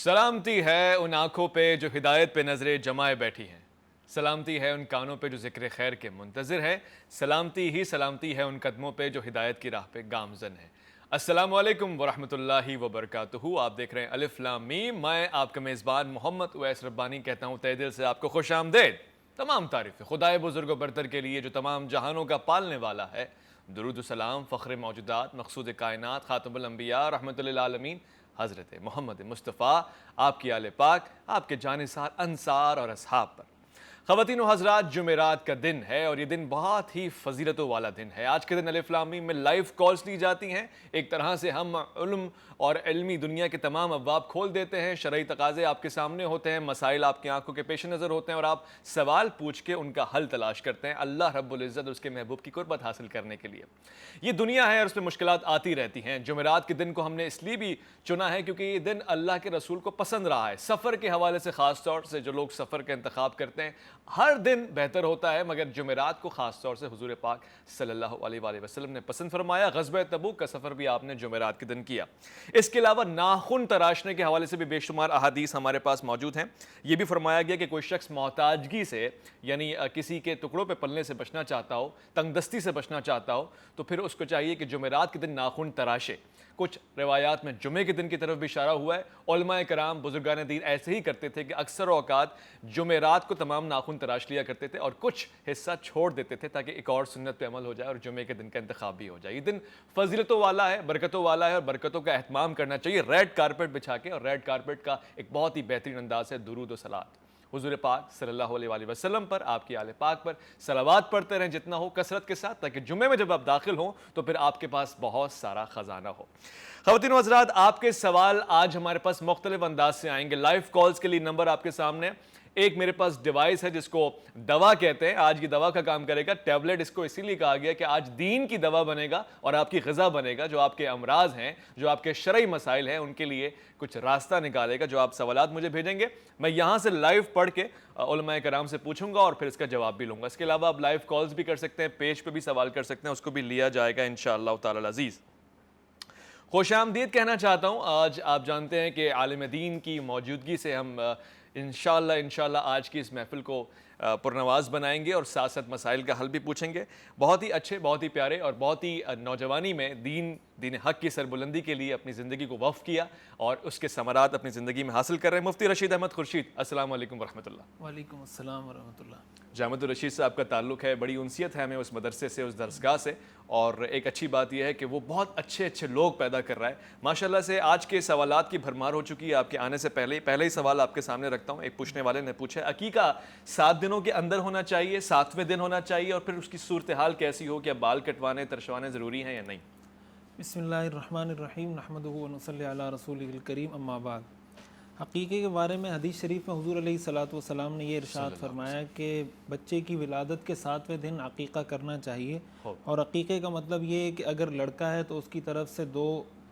سلامتی ہے ان آنکھوں پہ جو ہدایت پہ نظریں جمائے بیٹھی ہیں، سلامتی ہے ان کانوں پہ جو ذکر خیر کے منتظر ہے، سلامتی ہی سلامتی ہے ان قدموں پہ جو ہدایت کی راہ پہ گامزن ہے۔ السلام علیکم ورحمۃ اللہ وبرکاتہ۔ آپ دیکھ رہے ہیں الف لام میم۔ میں آپ کا میزبان محمد اویس ربانی کہتا ہوں تہہ دل سے آپ کو خوش آمدید۔ تمام تعریفیں خدائے بزرگ و برتر کے لیے جو تمام جہانوں کا پالنے والا ہے۔ درود و سلام فخر موجودات مقصود کائنات خاتم الانبیاء رحمت للعالمین حضرت محمد مصطفیٰ، آپ کی آل پاک، آپ کے جانثار انصار اور اصحاب پر۔ خواتین و حضرات، جمعرات کا دن ہے اور یہ دن بہت ہی فضیلتوں والا دن ہے۔ آج کے دن الف لام میم میں لائیو کالز لی جاتی ہیں۔ ایک طرح سے ہم علم اور علمی دنیا کے تمام ابواب کھول دیتے ہیں، شرعی تقاضے آپ کے سامنے ہوتے ہیں، مسائل آپ کی آنکھوں کے پیش نظر ہوتے ہیں اور آپ سوال پوچھ کے ان کا حل تلاش کرتے ہیں اللہ رب العزت اور اس کے محبوب کی قربت حاصل کرنے کے لیے۔ یہ دنیا ہے اور اس میں مشکلات آتی رہتی ہیں۔ جمعرات کے دن کو ہم نے اس لیے بھی چنا ہے کیونکہ یہ دن اللہ کے رسول کو پسند رہا ہے۔ سفر کے حوالے سے خاص طور سے جو لوگ سفر کا انتخاب کرتے ہیں، ہر دن بہتر ہوتا ہے مگر جمعرات کو خاص طور سے حضور پاک صلی اللہ علیہ وآلہ وسلم نے پسند فرمایا۔ غزوہ تبوک کا سفر بھی آپ نے جمعرات کے دن کیا۔ اس کے علاوہ ناخن تراشنے کے حوالے سے بھی بے شمار احادیث ہمارے پاس موجود ہیں۔ یہ بھی فرمایا گیا کہ کوئی شخص محتاجگی سے یعنی کسی کے ٹکڑوں پہ پلنے سے بچنا چاہتا ہو، تنگ دستی سے بچنا چاہتا ہو، تو پھر اس کو چاہیے کہ جمعرات کے دن ناخن تراشے۔ کچھ روایات میں جمعے کے دن کی طرف بھی اشارہ ہوا ہے۔ علماء کرام بزرگان دین ایسے ہی کرتے تھے کہ اکثر اوقات جمعرات کو تمام ناخن تراش لیا کرتے تھے اور کچھ حصہ چھوڑ دیتے تھے تاکہ ایک اور سنت پہ عمل ہو جائے اور جمعے کے دن کا انتخاب بھی ہو جائے۔ یہ دن فضیلتوں والا ہے، برکتوں والا ہے اور برکتوں کا اہتمام کرنا چاہیے ریڈ کارپٹ بچھا کے، اور ریڈ کارپٹ کا ایک بہت ہی بہترین انداز ہے درود و صلوات حضور پاک صلی اللہ علیہ وآلہ وسلم پر، آپ کی آل پاک پر صلوات پڑھتے رہیں جتنا ہو کثرت کے ساتھ، تاکہ جمعے میں جب آپ داخل ہوں تو پھر آپ کے پاس بہت سارا خزانہ ہو۔ خواتین و حضرات، آپ کے سوال آج ہمارے پاس مختلف انداز سے آئیں گے۔ لائیو کالز کے لیے نمبر آپ کے سامنے۔ ایک میرے پاس ڈیوائس ہے جس کو دوا کہتے ہیں، آج یہ دوا کا کام کرے گا۔ ٹیبلٹ اس کو اسی لیے کہا گیا کہ آج دین کی دوا بنے گا اور آپ کی غذا بنے گا، جو آپ کے امراض ہیں، جو آپ کے شرعی مسائل ہیں، ان کے لیے کچھ راستہ نکالے گا۔ جو آپ سوالات مجھے بھیجیں گے میں یہاں سے لائیو پڑھ کے علماء کرام سے پوچھوں گا اور پھر اس کا جواب بھی لوں گا۔ اس کے علاوہ آپ لائیو کالز بھی کر سکتے ہیں، پیج پہ بھی سوال کر سکتے ہیں، اس کو بھی لیا جائے گا انشاءاللہ تعالی العزیز۔ خوش آمدید کہنا چاہتا ہوں۔ آج آپ جانتے ہیں کہ عالم دین کی موجودگی سے ہم انشاءاللہ آج کی اس محفل کو پرنواز بنائیں گے اور ساتھ ساتھ مسائل کا حل بھی پوچھیں گے۔ بہت ہی اچھے، بہت ہی پیارے اور بہت ہی نوجوانی میں دین حق کی سربلندی کے لیے اپنی زندگی کو وقف کیا اور اس کے ثمرات اپنی زندگی میں حاصل کر رہے ہیں۔ مفتی رشید احمد خورشید، السلام علیکم ورحمۃ اللہ۔ وعلیکم السلام ورحمۃ اللہ۔ جامعۃ الرشید سے آپ کا تعلق ہے، بڑی انسیت ہے ہمیں اس مدرسے سے، اس درسگاہ سے، اور ایک اچھی بات یہ ہے کہ وہ بہت اچھے لوگ پیدا کر رہا ہے ماشاءاللہ سے۔ آج کے سوالات کی بھرمار ہو چکی ہے، آپ کے آنے سے پہلے ہی سوال آپ کے سامنے رکھتا ہوں۔ ایک پوچھنے والے نے پوچھا عقیقہ 7 دنوں کے اندر ہونا چاہیے، 7ویں دن ہونا چاہیے، اور پھر اس کی صورتحال کیسی ہو، کیا بال کٹوانے ترشوانے ضروری ہیں یا نہیں؟ بسم اللہ الرحمن الرحیم، نحمدہ ونصلی علی رسولہ الکریم، اما بعد۔ عقیقے کے بارے میں حدیث شریف میں حضور علیہ الصلوۃ والسلام نے یہ ارشاد فرمایا کہ بچے کی ولادت کے 7ویں دن عقیقہ کرنا چاہیے، اور عقیقے کا مطلب یہ ہے کہ اگر لڑکا ہے تو اس کی طرف سے 2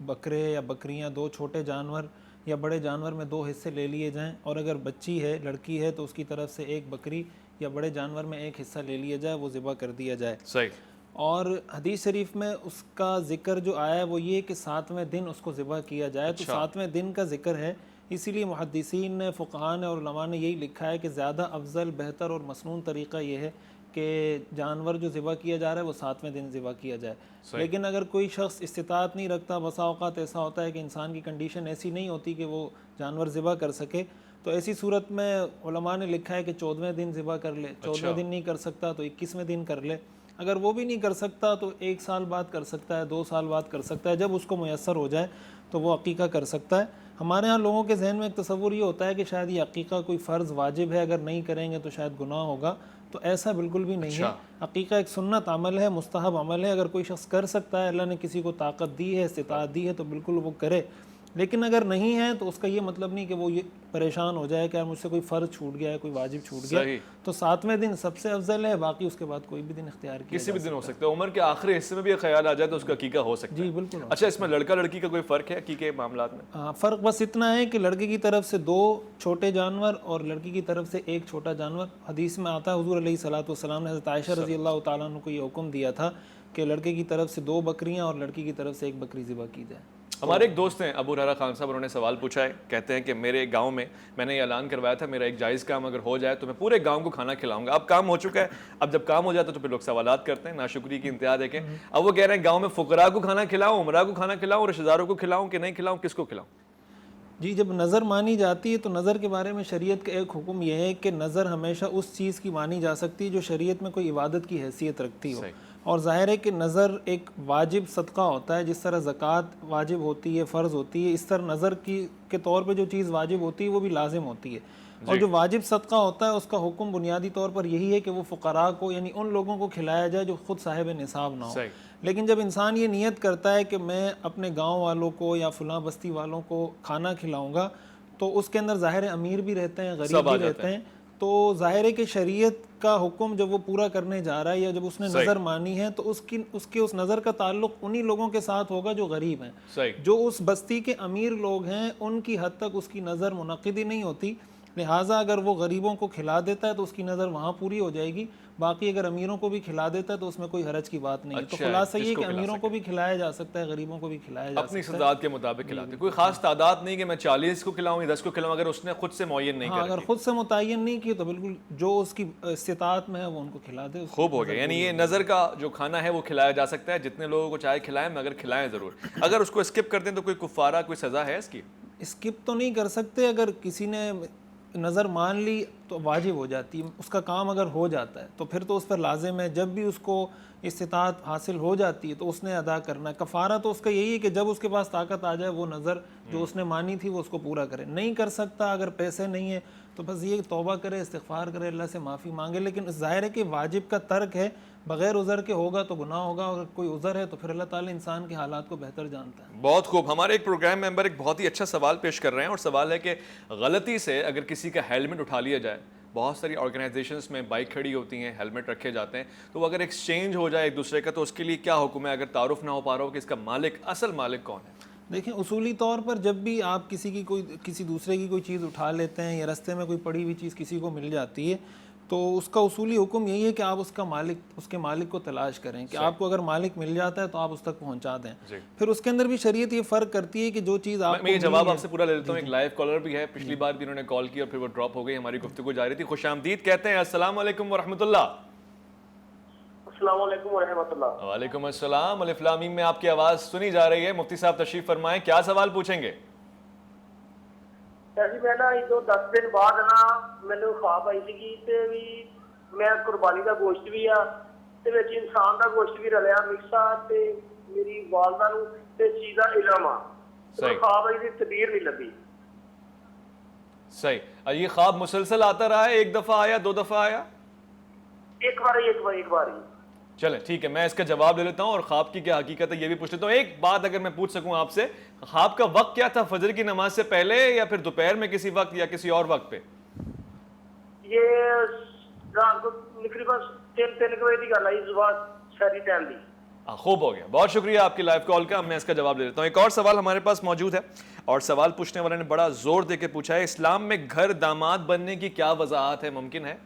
بکرے یا بکریاں، 2 چھوٹے جانور یا بڑے جانور میں 2 حصے لے لیے جائیں، اور اگر بچی ہے، لڑکی ہے، تو اس کی طرف سے 1 بکری یا بڑے جانور میں 1 حصہ لے لیا جائے، وہ ذبح کر دیا جائے۔ صحیح۔ اور حدیث شریف میں اس کا ذکر جو آیا ہے وہ یہ کہ 7ویں دن اس کو ذبح کیا جائے، تو 7ویں دن کا ذکر ہے، اسی لیے محدثین نے، فقہاء نے اور علماء نے یہی لکھا ہے کہ زیادہ افضل، بہتر اور مسنون طریقہ یہ ہے کہ جانور جو ذبح کیا جا رہا ہے وہ 7ویں دن ذبح کیا جائے۔ لیکن اگر کوئی شخص استطاعت نہیں رکھتا، بسا اوقات ایسا ہوتا ہے کہ انسان کی کنڈیشن ایسی نہیں ہوتی کہ وہ جانور ذبح کر سکے، تو ایسی صورت میں علماء نے لکھا ہے کہ 14ویں دن ذبح کر لے۔ 14ویں دن نہیں کر سکتا تو 21ویں دن کر لے۔ اگر وہ بھی نہیں کر سکتا تو 1 سال بعد کر سکتا ہے، 2 سال بعد کر سکتا ہے، جب اس کو میسر ہو جائے تو وہ عقیقہ کر سکتا ہے۔ ہمارے ہاں لوگوں کے ذہن میں ایک تصور یہ ہوتا ہے کہ شاید یہ عقیقہ کوئی فرض واجب ہے، اگر نہیں کریں گے تو شاید گناہ ہوگا، تو ایسا بالکل بھی نہیں ہے۔ عقیقہ ایک سنت عمل ہے، مستحب عمل ہے، اگر کوئی شخص کر سکتا ہے، اللہ نے کسی کو طاقت دی ہے، استطاعت دی ہے، تو بالکل وہ کرے۔ لیکن اگر نہیں ہے تو اس کا یہ مطلب نہیں کہ وہ یہ پریشان ہو جائے کہ یار مجھ سے کوئی فرض چھوٹ گیا ہے، کوئی واجب چھوٹ گیا، تو 7ویں دن سب سے افضل ہے، باقی اس کے بعد کوئی بھی دن اختیار کیا کسی بھی دن ہو سکتا ہے۔ عمر کے آخری حصے میں بھی خیال آ جائے تو اس کا عقیقہ ہو سکتا ہے۔ جی بالکل۔ اچھا، اس میں لڑکا لڑکی کا کوئی فرق ہے عقیقے کے معاملات میں؟ ہاں، فرق بس اتنا ہے کہ لڑکے کی طرف سے 2 چھوٹے جانور اور لڑکی کی طرف سے 1 چھوٹا جانور۔ حدیث میں آتا ہے حضور علیہ الصلوۃ والسلام نے حضرت عائشہ رضی اللہ تعالیٰ عنہ کو یہ حکم دیا تھا کہ لڑکے کی طرف سے 2 بکریاں اور لڑکی کی طرف سے 1 بکری ذبح کی جائے۔ ہمارے ایک دوست ہیں ابو ہریرہ خان صاحب، انہوں نے سوال پوچھا ہے، کہتے ہیں کہ میرے گاؤں میں نے یہ اعلان کروایا تھا میرا ایک جائز کام اگر ہو جائے تو میں پورے گاؤں کو کھانا کھلاؤں گا. اب کام ہو چکا ہے، اب جب کام ہو جاتا ہے تو پھر لوگ سوالات کرتے ہیں، ناشکری کی انتہا دیکھیں. اب وہ کہہ رہے ہیں گاؤں میں فقراء کو کھانا کھلاؤں، عمرہ کو کھانا کھلاؤں، رشتہ داروں کو کھلاؤں کہ نہیں کھلاؤں، کس کو کھلاؤں؟ جی، جب نظر مانی جاتی ہے تو نظر کے بارے میں شریعت کا ایک حکم یہ ہے کہ نظر ہمیشہ اس چیز کی مانی جا سکتی ہے جو شریعت میں کوئی عبادت کی حیثیت رکھتی ہو. اور ظاہر ہے کہ نظر ایک واجب صدقہ ہوتا ہے، جس طرح زکوٰۃ واجب ہوتی ہے، فرض ہوتی ہے، اس طرح نظر کے طور پہ جو چیز واجب ہوتی ہے وہ بھی لازم ہوتی ہے. اور جو واجب صدقہ ہوتا ہے اس کا حکم بنیادی طور پر یہی ہے کہ وہ فقراء کو یعنی ان لوگوں کو کھلایا جائے جو خود صاحب نصاب نہ ہو. لیکن جب انسان یہ نیت کرتا ہے کہ میں اپنے گاؤں والوں کو یا فلاں بستی والوں کو کھانا کھلاؤں گا تو اس کے اندر ظاہر امیر بھی رہتے ہیں، غریب بھی رہتے ہیں. تو ظاہر ہے کہ شریعت کا حکم جب وہ پورا کرنے جا رہا ہے یا جب اس نے نظر مانی ہے تو اس نظر کا تعلق انہی لوگوں کے ساتھ ہوگا جو غریب ہیں. جو اس بستی کے امیر لوگ ہیں ان کی حد تک اس کی نظر منعقد ہی نہیں ہوتی، لہٰذا اگر وہ غریبوں کو کھلا دیتا ہے تو اس کی نظر وہاں پوری ہو جائے گی. باقی اگر امیروں کو بھی کھلا دیتا ہے تو اس میں کوئی حرج کی بات نہیں ہے. تو خلاصہ یہ کہ امیروں کو بھی کھلایا جا سکتا ہے، غریبوں کو بھی کھلایا جا سکتا ہے، اپنی استطاعت کے مطابق کھلاتے. کوئی خاص تعداد نہیں کہ میں 40 کو کھلاؤں یا 10 کو کھلاؤں، اگر اس نے خود سے معین نہیں کیا. اگر خود سے متعین نہیں کی تو بالکل جو اس کی استطاعت میں ہے وہ ان کو کھلا دے. خوب ہو گیا. یعنی یہ نظر کا جو کھانا ہے وہ کھلایا جا سکتا ہے، جتنے لوگوں کو چاہے کھلائیں، مگر کھلائیں ضرور. اگر اس کو اسکپ کر دیں تو کوئی کفارہ، کوئی سزا ہے اس کی؟ اسکپ تو نہیں کر سکتے. اگر کسی نے نظر مان لی تو واجب ہو جاتی ہے، اس کا کام اگر ہو جاتا ہے تو پھر تو اس پر لازم ہے. جب بھی اس کو استطاعت حاصل ہو جاتی ہے تو اس نے ادا کرنا ہے. کفارہ تو اس کا یہی ہے کہ جب اس کے پاس طاقت آ جائے وہ نظر جو اس نے مانی تھی وہ اس کو پورا کرے. نہیں کر سکتا، اگر پیسے نہیں ہیں تو بس یہ توبہ کرے، استغفار کرے، اللہ سے معافی مانگے. لیکن ظاہر ہے کہ واجب کا ترک ہے، بغیر عذر کے ہوگا تو گناہ ہوگا، اگر کوئی عذر ہے تو پھر اللہ تعالیٰ انسان کے حالات کو بہتر جانتا ہے. بہت خوب. ہمارے ایک پروگرام ممبر ایک بہت ہی اچھا سوال پیش کر رہے ہیں، اور سوال ہے کہ غلطی سے اگر کسی کا ہیلمٹ اٹھا لیا جائے، بہت ساری آرگنائزیشنز میں بائک کھڑی ہوتی ہیں، ہیلمٹ رکھے جاتے ہیں، تو اگر ایکسچینج ہو جائے ایک دوسرے کا تو اس کے لیے کیا حکم ہے اگر تعارف نہ ہو پا رہا ہو کہ اس کا مالک، اصل مالک کون ہے؟ دیکھیں، اصولی طور پر جب بھی آپ کسی دوسرے کی کوئی چیز اٹھا لیتے ہیں یا رستے میں کوئی پڑی ہوئی چیز کسی کو مل جاتی ہے تو اس کا اصولی حکم یہی ہے کہ آپ اس کے مالک کو تلاش کریں، کہ آپ کو اگر مالک مل جاتا ہے تو آپ اس تک پہنچا دیں. پھر اس کے اندر بھی شریعت یہ فرق کرتی ہے کہ جو چیز آپ میں یہ جواب آپ سے پورا لے لیتا ہوں. ایک لائیو کالر بھی ہے، پچھلی بار بھی انہوں نے کال کی اور پھر وہ ڈراپ ہو گئی، ہماری گفتگو جاری تھی. خوش آمدید کہتے ہیں. السلام علیکم ورحمۃ اللہ. السلام علیکم ورحمۃ اللہ. وعلیکم السلام. الف لام میم میں آپ کی آواز سنی جا رہی ہے. مفتی صاحب تشریف فرمائیں، کیا سوال پوچھیں گے؟ جی میں نا 10 دن بعد نا مینوں خواب آئی سی تے بھی میں قربانی دا گوشت بھی آ تے وچ انسان دا گوشت بھی رلیا مکسا تے میری والدہ نوں تے چیز دا علم آ. خواب آئی سی، تعبیر نہیں لگی. صحیح. یہ خواب مسلسل آتا رہا ہے؟ ایک دفعہ آیا، 2 دفعہ آیا؟ ایک بار ہی. چلیں ٹھیک ہے، میں اس کا جواب لے لیتا ہوں اور خواب کی کیا حقیقت ہے یہ بھی پوچھ لیتا ہوں. ایک بات اگر میں پوچھ سکوں آپ سے، خواب کا وقت کیا تھا؟ فجر کی نماز سے پہلے یا پھر دوپہر میں کسی وقت یا کسی اور وقت پہ؟ یہ رات کو تقریباً 3 بجے کی گل ہے، صبح شہری ٹائم دی. خوب ہو گیا، بہت شکریہ آپ کی لائیو کال کا. میں اس کا جواب لے لیتا ہوں. ایک اور سوال ہمارے پاس موجود ہے اور سوال پوچھنے والے نے بڑا زور دے کے پوچھا ہے، اسلام میں گھر داماد بننے کی کیا وضاحت ہے، ممکن ہے؟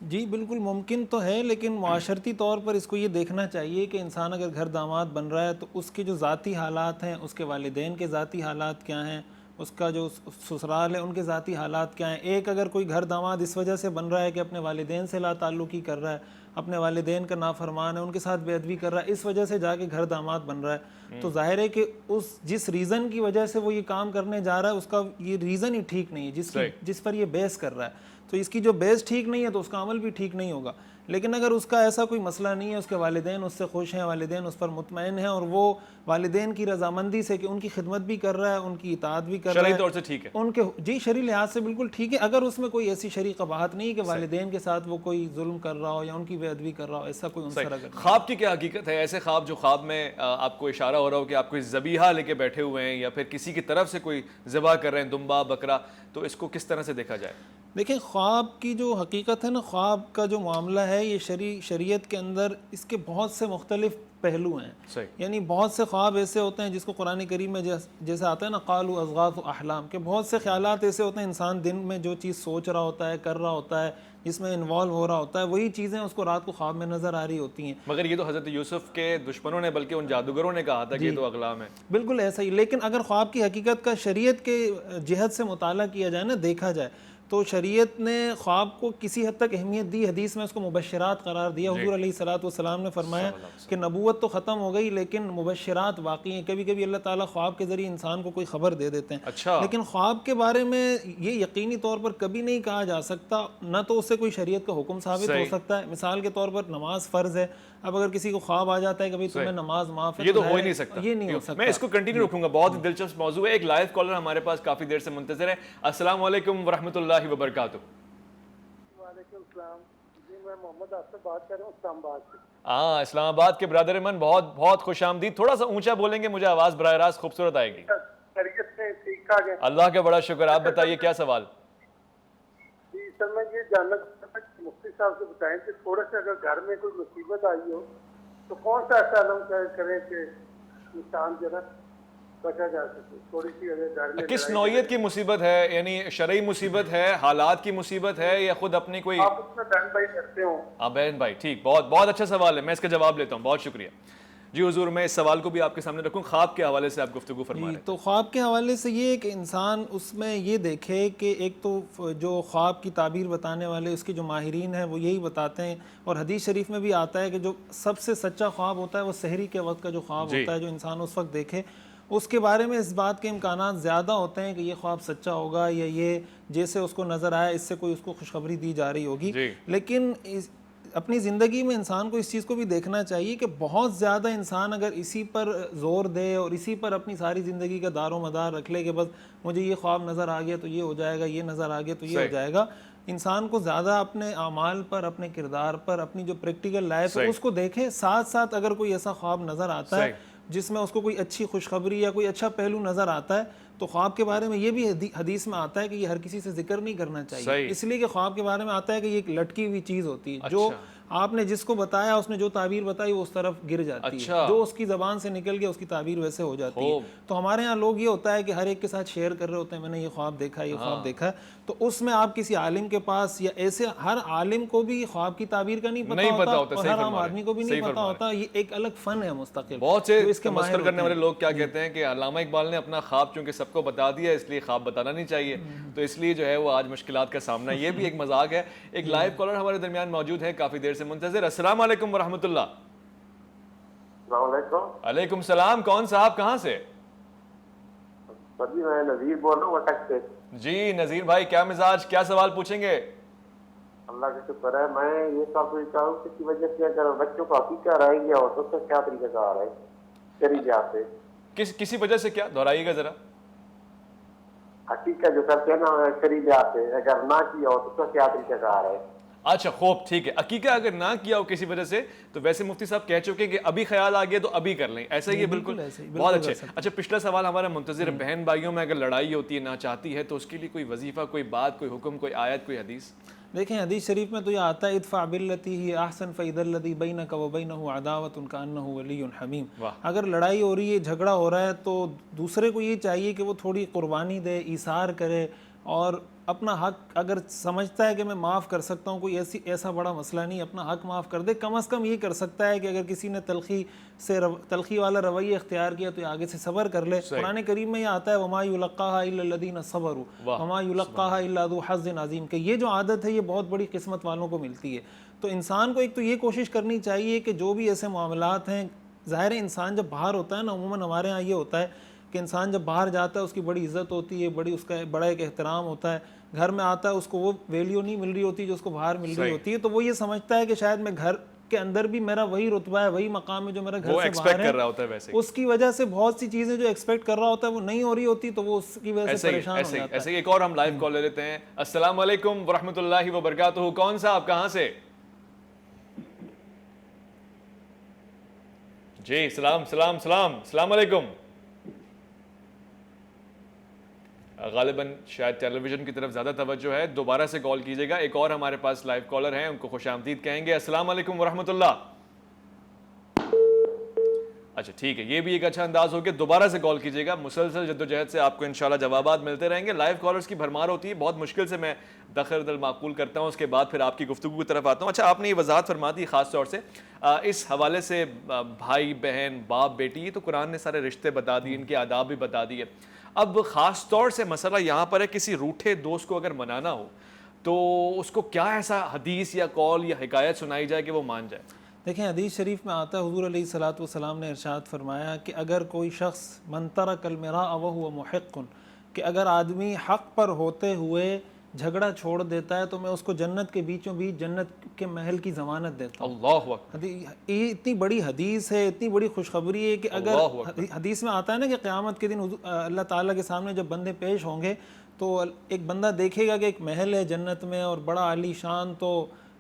جی بالکل ممکن تو ہے، لیکن معاشرتی طور پر اس کو یہ دیکھنا چاہیے کہ انسان اگر گھر داماد بن رہا ہے تو اس کے جو ذاتی حالات ہیں، اس کے والدین کے ذاتی حالات کیا ہیں، اس کا جو سسرال ہے ان کے ذاتی حالات کیا ہیں. ایک اگر کوئی گھر داماد اس وجہ سے بن رہا ہے کہ اپنے والدین سے لا تعلقی کر رہا ہے، اپنے والدین کا نافرمان ہے، ان کے ساتھ بے ادبی کر رہا ہے، اس وجہ سے جا کے گھر داماد بن رہا ہے، تو ظاہر ہے کہ جس ریزن کی وجہ سے وہ یہ کام کرنے جا رہا ہے اس کا یہ ریزن ہی ٹھیک نہیں ہے، جس پر یہ بیس کر رہا ہے. تو اس کی جو بیس ٹھیک نہیں ہے تو اس کا عمل بھی ٹھیک نہیں ہوگا. لیکن اگر اس کا ایسا کوئی مسئلہ نہیں ہے، اس کے والدین اس سے خوش ہیں، والدین اس پر مطمئن ہیں اور وہ والدین کی رضامندی سے کہ ان کی خدمت بھی کر رہا ہے، ان کی اطاعت بھی کر رہا ہے، شرعی طور سے ٹھیک ہے، ان کے جی شرعی لحاظ سے بالکل ٹھیک ہے. اگر اس میں کوئی ایسی شرعی قباحت نہیں کہ والدین کے ساتھ وہ کوئی ظلم کر رہا ہو یا ان کی بے ادبی کر رہا ہو، ایسا کوئی عنصر اگر نہیں. خواب کی کیا حقیقت ہے؟ ایسے خواب جو خواب میں آپ کو اشارہ ہو رہا ہو کہ آپ کوئی ذبیحہ لے کے بیٹھے ہوئے ہیں یا پھر کسی کی طرف سے کوئی ذبح کر رہے ہیں، دمبا بکرا، تو اس کو کس طرح سے دیکھا جائے؟ دیکھیں، خواب کی جو حقیقت ہے نا، خواب کا جو معاملہ ہے یہ شریعت کے اندر اس کے بہت سے مختلف پہلو ہیں. صحیح. یعنی بہت سے خواب ایسے ہوتے ہیں جس کو قرآن کریم میں جیسے آتا ہے نا قالوا اضغاث احلام، کہ بہت سے خیالات ایسے ہوتے ہیں انسان دن میں جو چیز سوچ رہا ہوتا ہے، کر رہا ہوتا ہے، جس میں انوالو ہو رہا ہوتا ہے، وہی چیزیں اس کو رات کو خواب میں نظر آ رہی ہوتی ہیں. مگر یہ تو حضرت یوسف کے دشمنوں نے بلکہ ان جادوگروں نے کہا تھا کہ یہ تو اقلام ہے. بالکل ایسا ہی. لیکن اگر خواب کی حقیقت کا شریعت کے جہت سے مطالعہ کیا جائے نا، دیکھا جائے تو شریعت نے خواب کو کسی حد تک اہمیت دی. حدیث میں اس کو مبشرات قرار دیا. حضور علیہ الصلوۃ والسلام نے فرمایا کہ نبوت تو ختم ہو گئی لیکن مبشرات باقی ہیں. کبھی کبھی اللہ تعالیٰ خواب کے ذریعے انسان کو کوئی خبر دے دیتے ہیں. اچھا. لیکن خواب کے بارے میں یہ یقینی طور پر کبھی نہیں کہا جا سکتا، نہ تو اس سے کوئی شریعت کا حکم ثابت ہو سکتا ہے. مثال کے طور پر نماز فرض ہے. اب اگر کسی کو خواب آ جاتا ہے کہ بھئی تمہیں نماز معاف ہے، یہ تو ہو ہی نہیں سکتا. یہ نہیں ہو سکتا. میں اس کو کنٹینیو رکھوں گا، بہت دلچسپ موضوع ہے. ایک لائیو کالر ہمارے پاس کافی دیر سے منتظر ہے. السلام علیکم ورحمۃ اللہ وبرکاتہ. وعلیکم السلام. جی میں محمد آصف بات کر رہا ہوں اسلام آباد سے. ہاں اسلام آباد کے برادر من، بہت بہت خوش آمدید. تھوڑا سا اونچا بولیں گے، مجھے آواز براہ راست خوبصورت آئے گی. خیریت سے ٹھیک ٹھاک ہے؟ اللہ کا بڑا شکر. آپ بتائیے کیا سوال؟ جی سر میں یہ جاننا چاہتا تھا کہ مفتی صاحب سے بتائیں کہ تھوڑا سا اگر گھر میں کوئی مصیبت آئی ہو تو کون سا ایسا علم کریں کہ انسان جو ہے بچا جا سکے. تھوڑی سی اگر گھر میں کس نوعیت کی مصیبت ہے؟ یعنی شرعی مصیبت ہے، حالات کی مصیبت ہے، یا خود اپنی کوئی؟ آپ اس میں بہن بھائی کرتے ہوں. ہاں بہن بھائی، ٹھیک. بہت بہت اچھا سوال ہے، میں اس کا جواب لیتا ہوں. بہت شکریہ. جی حضور، میں اس سوال کو بھی آپ کے سامنے رکھوں. خواب کے حوالے سے آپ گفتگو فرما رہے ہیں. تو خواب کے حوالے سے یہ ہے کہ انسان اس میں یہ دیکھے کہ ایک تو جو خواب کی تعبیر بتانے والے اس کے جو ماہرین ہیں وہ یہی بتاتے ہیں، اور حدیث شریف میں بھی آتا ہے کہ جو سب سے سچا خواب ہوتا ہے وہ سحری کے وقت کا جو خواب ہوتا ہے، جو انسان اس وقت دیکھے اس کے بارے میں اس بات کے امکانات زیادہ ہوتے ہیں کہ یہ خواب سچا ہوگا یا یہ جیسے اس کو نظر آیا اس سے کوئی اس کو خوشخبری دی جا رہی ہوگی. لیکن اپنی زندگی میں انسان کو اس چیز کو بھی دیکھنا چاہیے کہ بہت زیادہ انسان اگر اسی پر زور دے اور اسی پر اپنی ساری زندگی کا دار و مدار رکھ لے کہ بس مجھے یہ خواب نظر آ گیا تو یہ ہو جائے گا، یہ نظر آ گیا تو یہ ہو جائے گا، انسان کو زیادہ اپنے اعمال پر، اپنے کردار پر، اپنی جو پریکٹیکل لائف ہے اس کو دیکھے. ساتھ ساتھ اگر کوئی ایسا خواب نظر آتا ہے جس میں اس کو کوئی اچھی خوشخبری یا کوئی اچھا پہلو نظر آتا ہے تو خواب کے بارے میں یہ بھی حدیث میں آتا ہے کہ یہ ہر کسی سے ذکر نہیں کرنا چاہیے. اس لیے کہ خواب کے بارے میں آتا ہے کہ یہ ایک لٹکی ہوئی چیز ہوتی ہے، جو آپ نے جس کو بتایا اس نے جو تعبیر بتائی وہ اس طرف گر جاتی ہے، جو اس کی زبان سے نکل گیا اس کی تعبیر ویسے ہو جاتی ہے. تو ہمارے ہاں لوگ یہ ہوتا ہے کہ ہر ایک کے ساتھ شیئر کر رہے ہوتے ہیں میں نے یہ خواب دیکھا، یہ خواب دیکھا ہے. تو اس میں آپ کسی عالم کے پاس یا ایسے ہر عالم کو بھی خواب کی تعبیر کا نہیں پتا ہوتا اور ہر عام آدمی کو بھی نہیں پتا ہوتا. یہ ایک الگ فن ہے مستقل. بہت سے تمسخر کرنے والے لوگ کیا کہتے ہیں کہ علامہ اقبال نے اپنا خواب چونکہ سب کو بتا دیا اس لیے خواب بتانا نہیں چاہیے، تو اس لیے جو ہے وہ آج مشکلات کا سامنا. یہ بھی ایک مذاق ہے. ایک لائیو کالر ہمارے درمیان موجود ہے کافی دیر سے منتظر. السلام علیکم ورحمۃ اللہ. السلام علیکم. وعلیکم السلام. کون صاحب کہاں سے؟ جی میں نذیر بول رہا ہوں وٹک سے. جی نذیر بھائی، کیا مزاج، کیا سوال پوچھیں گے؟ اللہ کا شکر ہے. میں یہ سب پوچھتا ہوں کس کی وجہ سے اگر بچوں کو عقیقہ رہے گی اور تو کیا طریقہ کار ہے شریعہ سے؟ کسی وجہ سے کیا؟ دہرائیے گا ذرا. عقیقہ جو کرتے ہیں نا شریعہ سے اگر نہ کیا ہو تو کیا طریقہ کار ہے؟ اچھا خوب ٹھیک ہے. عقیقہ اگر نہ کیا ہو کسی وجہ سے تو ویسے مفتی صاحب کہہ چکے کہ ابھی خیال آ گیا تو ابھی کر لیں، ایسا ہی ہے؟ بالکل بہت اچھے. اچھا پچھلا سوال ہمارا منتظر، بہن بھائیوں میں اگر لڑائی ہوتی ہے، نہ چاہتی ہے، تو اس کے لیے کوئی وظیفہ، کوئی بات، کوئی حکم، کوئی آیت، کوئی حدیث؟ دیکھیں حدیث شریف میں تو یہ آتا ہے ادفع باللتی ہی احسن فاذا الذی بینک وبینہ عداوۃ کانہ ولی حمیم. اگر لڑائی ہو رہی ہے، جھگڑا ہو رہا ہے تو دوسرے کو یہ چاہیے کہ وہ تھوڑی قربانی دے، ایثار کرے اور اپنا حق اگر سمجھتا ہے کہ میں معاف کر سکتا ہوں، کوئی ایسا بڑا مسئلہ نہیں، اپنا حق معاف کر دے. کم از کم یہ کر سکتا ہے کہ اگر کسی نے تلخی والا رویہ اختیار کیا تو یہ آگے سے صبر کر لے. قرآن کریم میں یہ آتا ہے وما یلقاها الا الذین صبروا وما یلقاها الا ذو حظ عظیم، کہ یہ جو عادت ہے یہ بہت بڑی قسمت والوں کو ملتی ہے. تو انسان کو ایک تو یہ کوشش کرنی چاہیے کہ جو بھی ایسے معاملات ہیں، ظاہر ہے انسان جب باہر ہوتا ہے نا، عموماً ہمارے ہاں یہ ہوتا ہے کہ انسان جب باہر جاتا ہے اس کی بڑی عزت ہوتی ہے، اس کا بڑا ایک احترام ہوتا ہے. گھر میں آتا ہے اس کو وہ ویلیو نہیں مل رہی ہوتی جو اس کو باہر مل رہی ہوتی ہے، تو وہ یہ سمجھتا ہے کہ شاید میں گھر کے اندر بھی میرا وہی رتبہ ہے، وہی مقام ہے جو میرا گھر سے باہر ہے. اس کی وجہ سے بہت سی چیزیں جو ایکسپیکٹ کر رہا ہوتا ہے وہ نہیں ہو رہی ہوتی، تو وہ اس کی وجہ سے پریشان ہو جاتا ہے. ایسے ایک اور ہم لائیو کال لے لیتے ہیں. السلام علیکم ورحمۃ اللہ وبرکاتہ. کون صاحب کہاں سے؟ جی السلام علیکم. غالباً شاید ٹیلی ویژن کی طرف زیادہ توجہ ہے، دوبارہ سے کال کیجیے گا. ایک اور ہمارے پاس لائیو کالر ہیں، ان کو خوش آمدید کہیں گے. السلام علیکم ورحمۃ اللہ. اچھا ٹھیک ہے، یہ بھی ایک اچھا انداز ہو گیا. دوبارہ سے کال کیجیے گا، مسلسل جدوجہد سے آپ کو انشاءاللہ جوابات ملتے رہیں گے. لائیو کالرز کی بھرمار ہوتی ہے، بہت مشکل سے میں دخل المعقول کرتا ہوں، اس کے بعد پھر آپ کی گفتگو کی طرف آتا ہوں. اچھا آپ نے یہ وضاحت فرما دی خاص طور سے اس حوالے سے بھائی بہن باپ بیٹی، یہ تو قرآن نے سارے رشتے بتا دیے، ان کے آداب بھی بتا دیے. اب خاص طور سے مسئلہ یہاں پر ہے کسی روٹھے دوست کو اگر منانا ہو تو اس کو کیا ایسا حدیث یا قول یا حکایت سنائی جائے کہ وہ مان جائے؟ دیکھیں حدیث شریف میں آتا ہے، حضور علیہ الصلوۃ والسلام نے ارشاد فرمایا کہ اگر کوئی شخص من ترک المراء وهو محق، کہ اگر آدمی حق پر ہوتے ہوئے جھگڑا چھوڑ دیتا ہے تو میں اس کو جنت کے بیچوں بیچ جنت کے محل کی ضمانت دیتا ہوں. اللہ اکبر. یہ اتنی بڑی حدیث ہے، اتنی بڑی خوشخبری ہے کہ اگر حدیث میں آتا ہے نا کہ قیامت کے دن اللہ تعالیٰ کے سامنے جب بندے پیش ہوں گے تو ایک بندہ دیکھے گا کہ ایک محل ہے جنت میں اور بڑا عالی شان، تو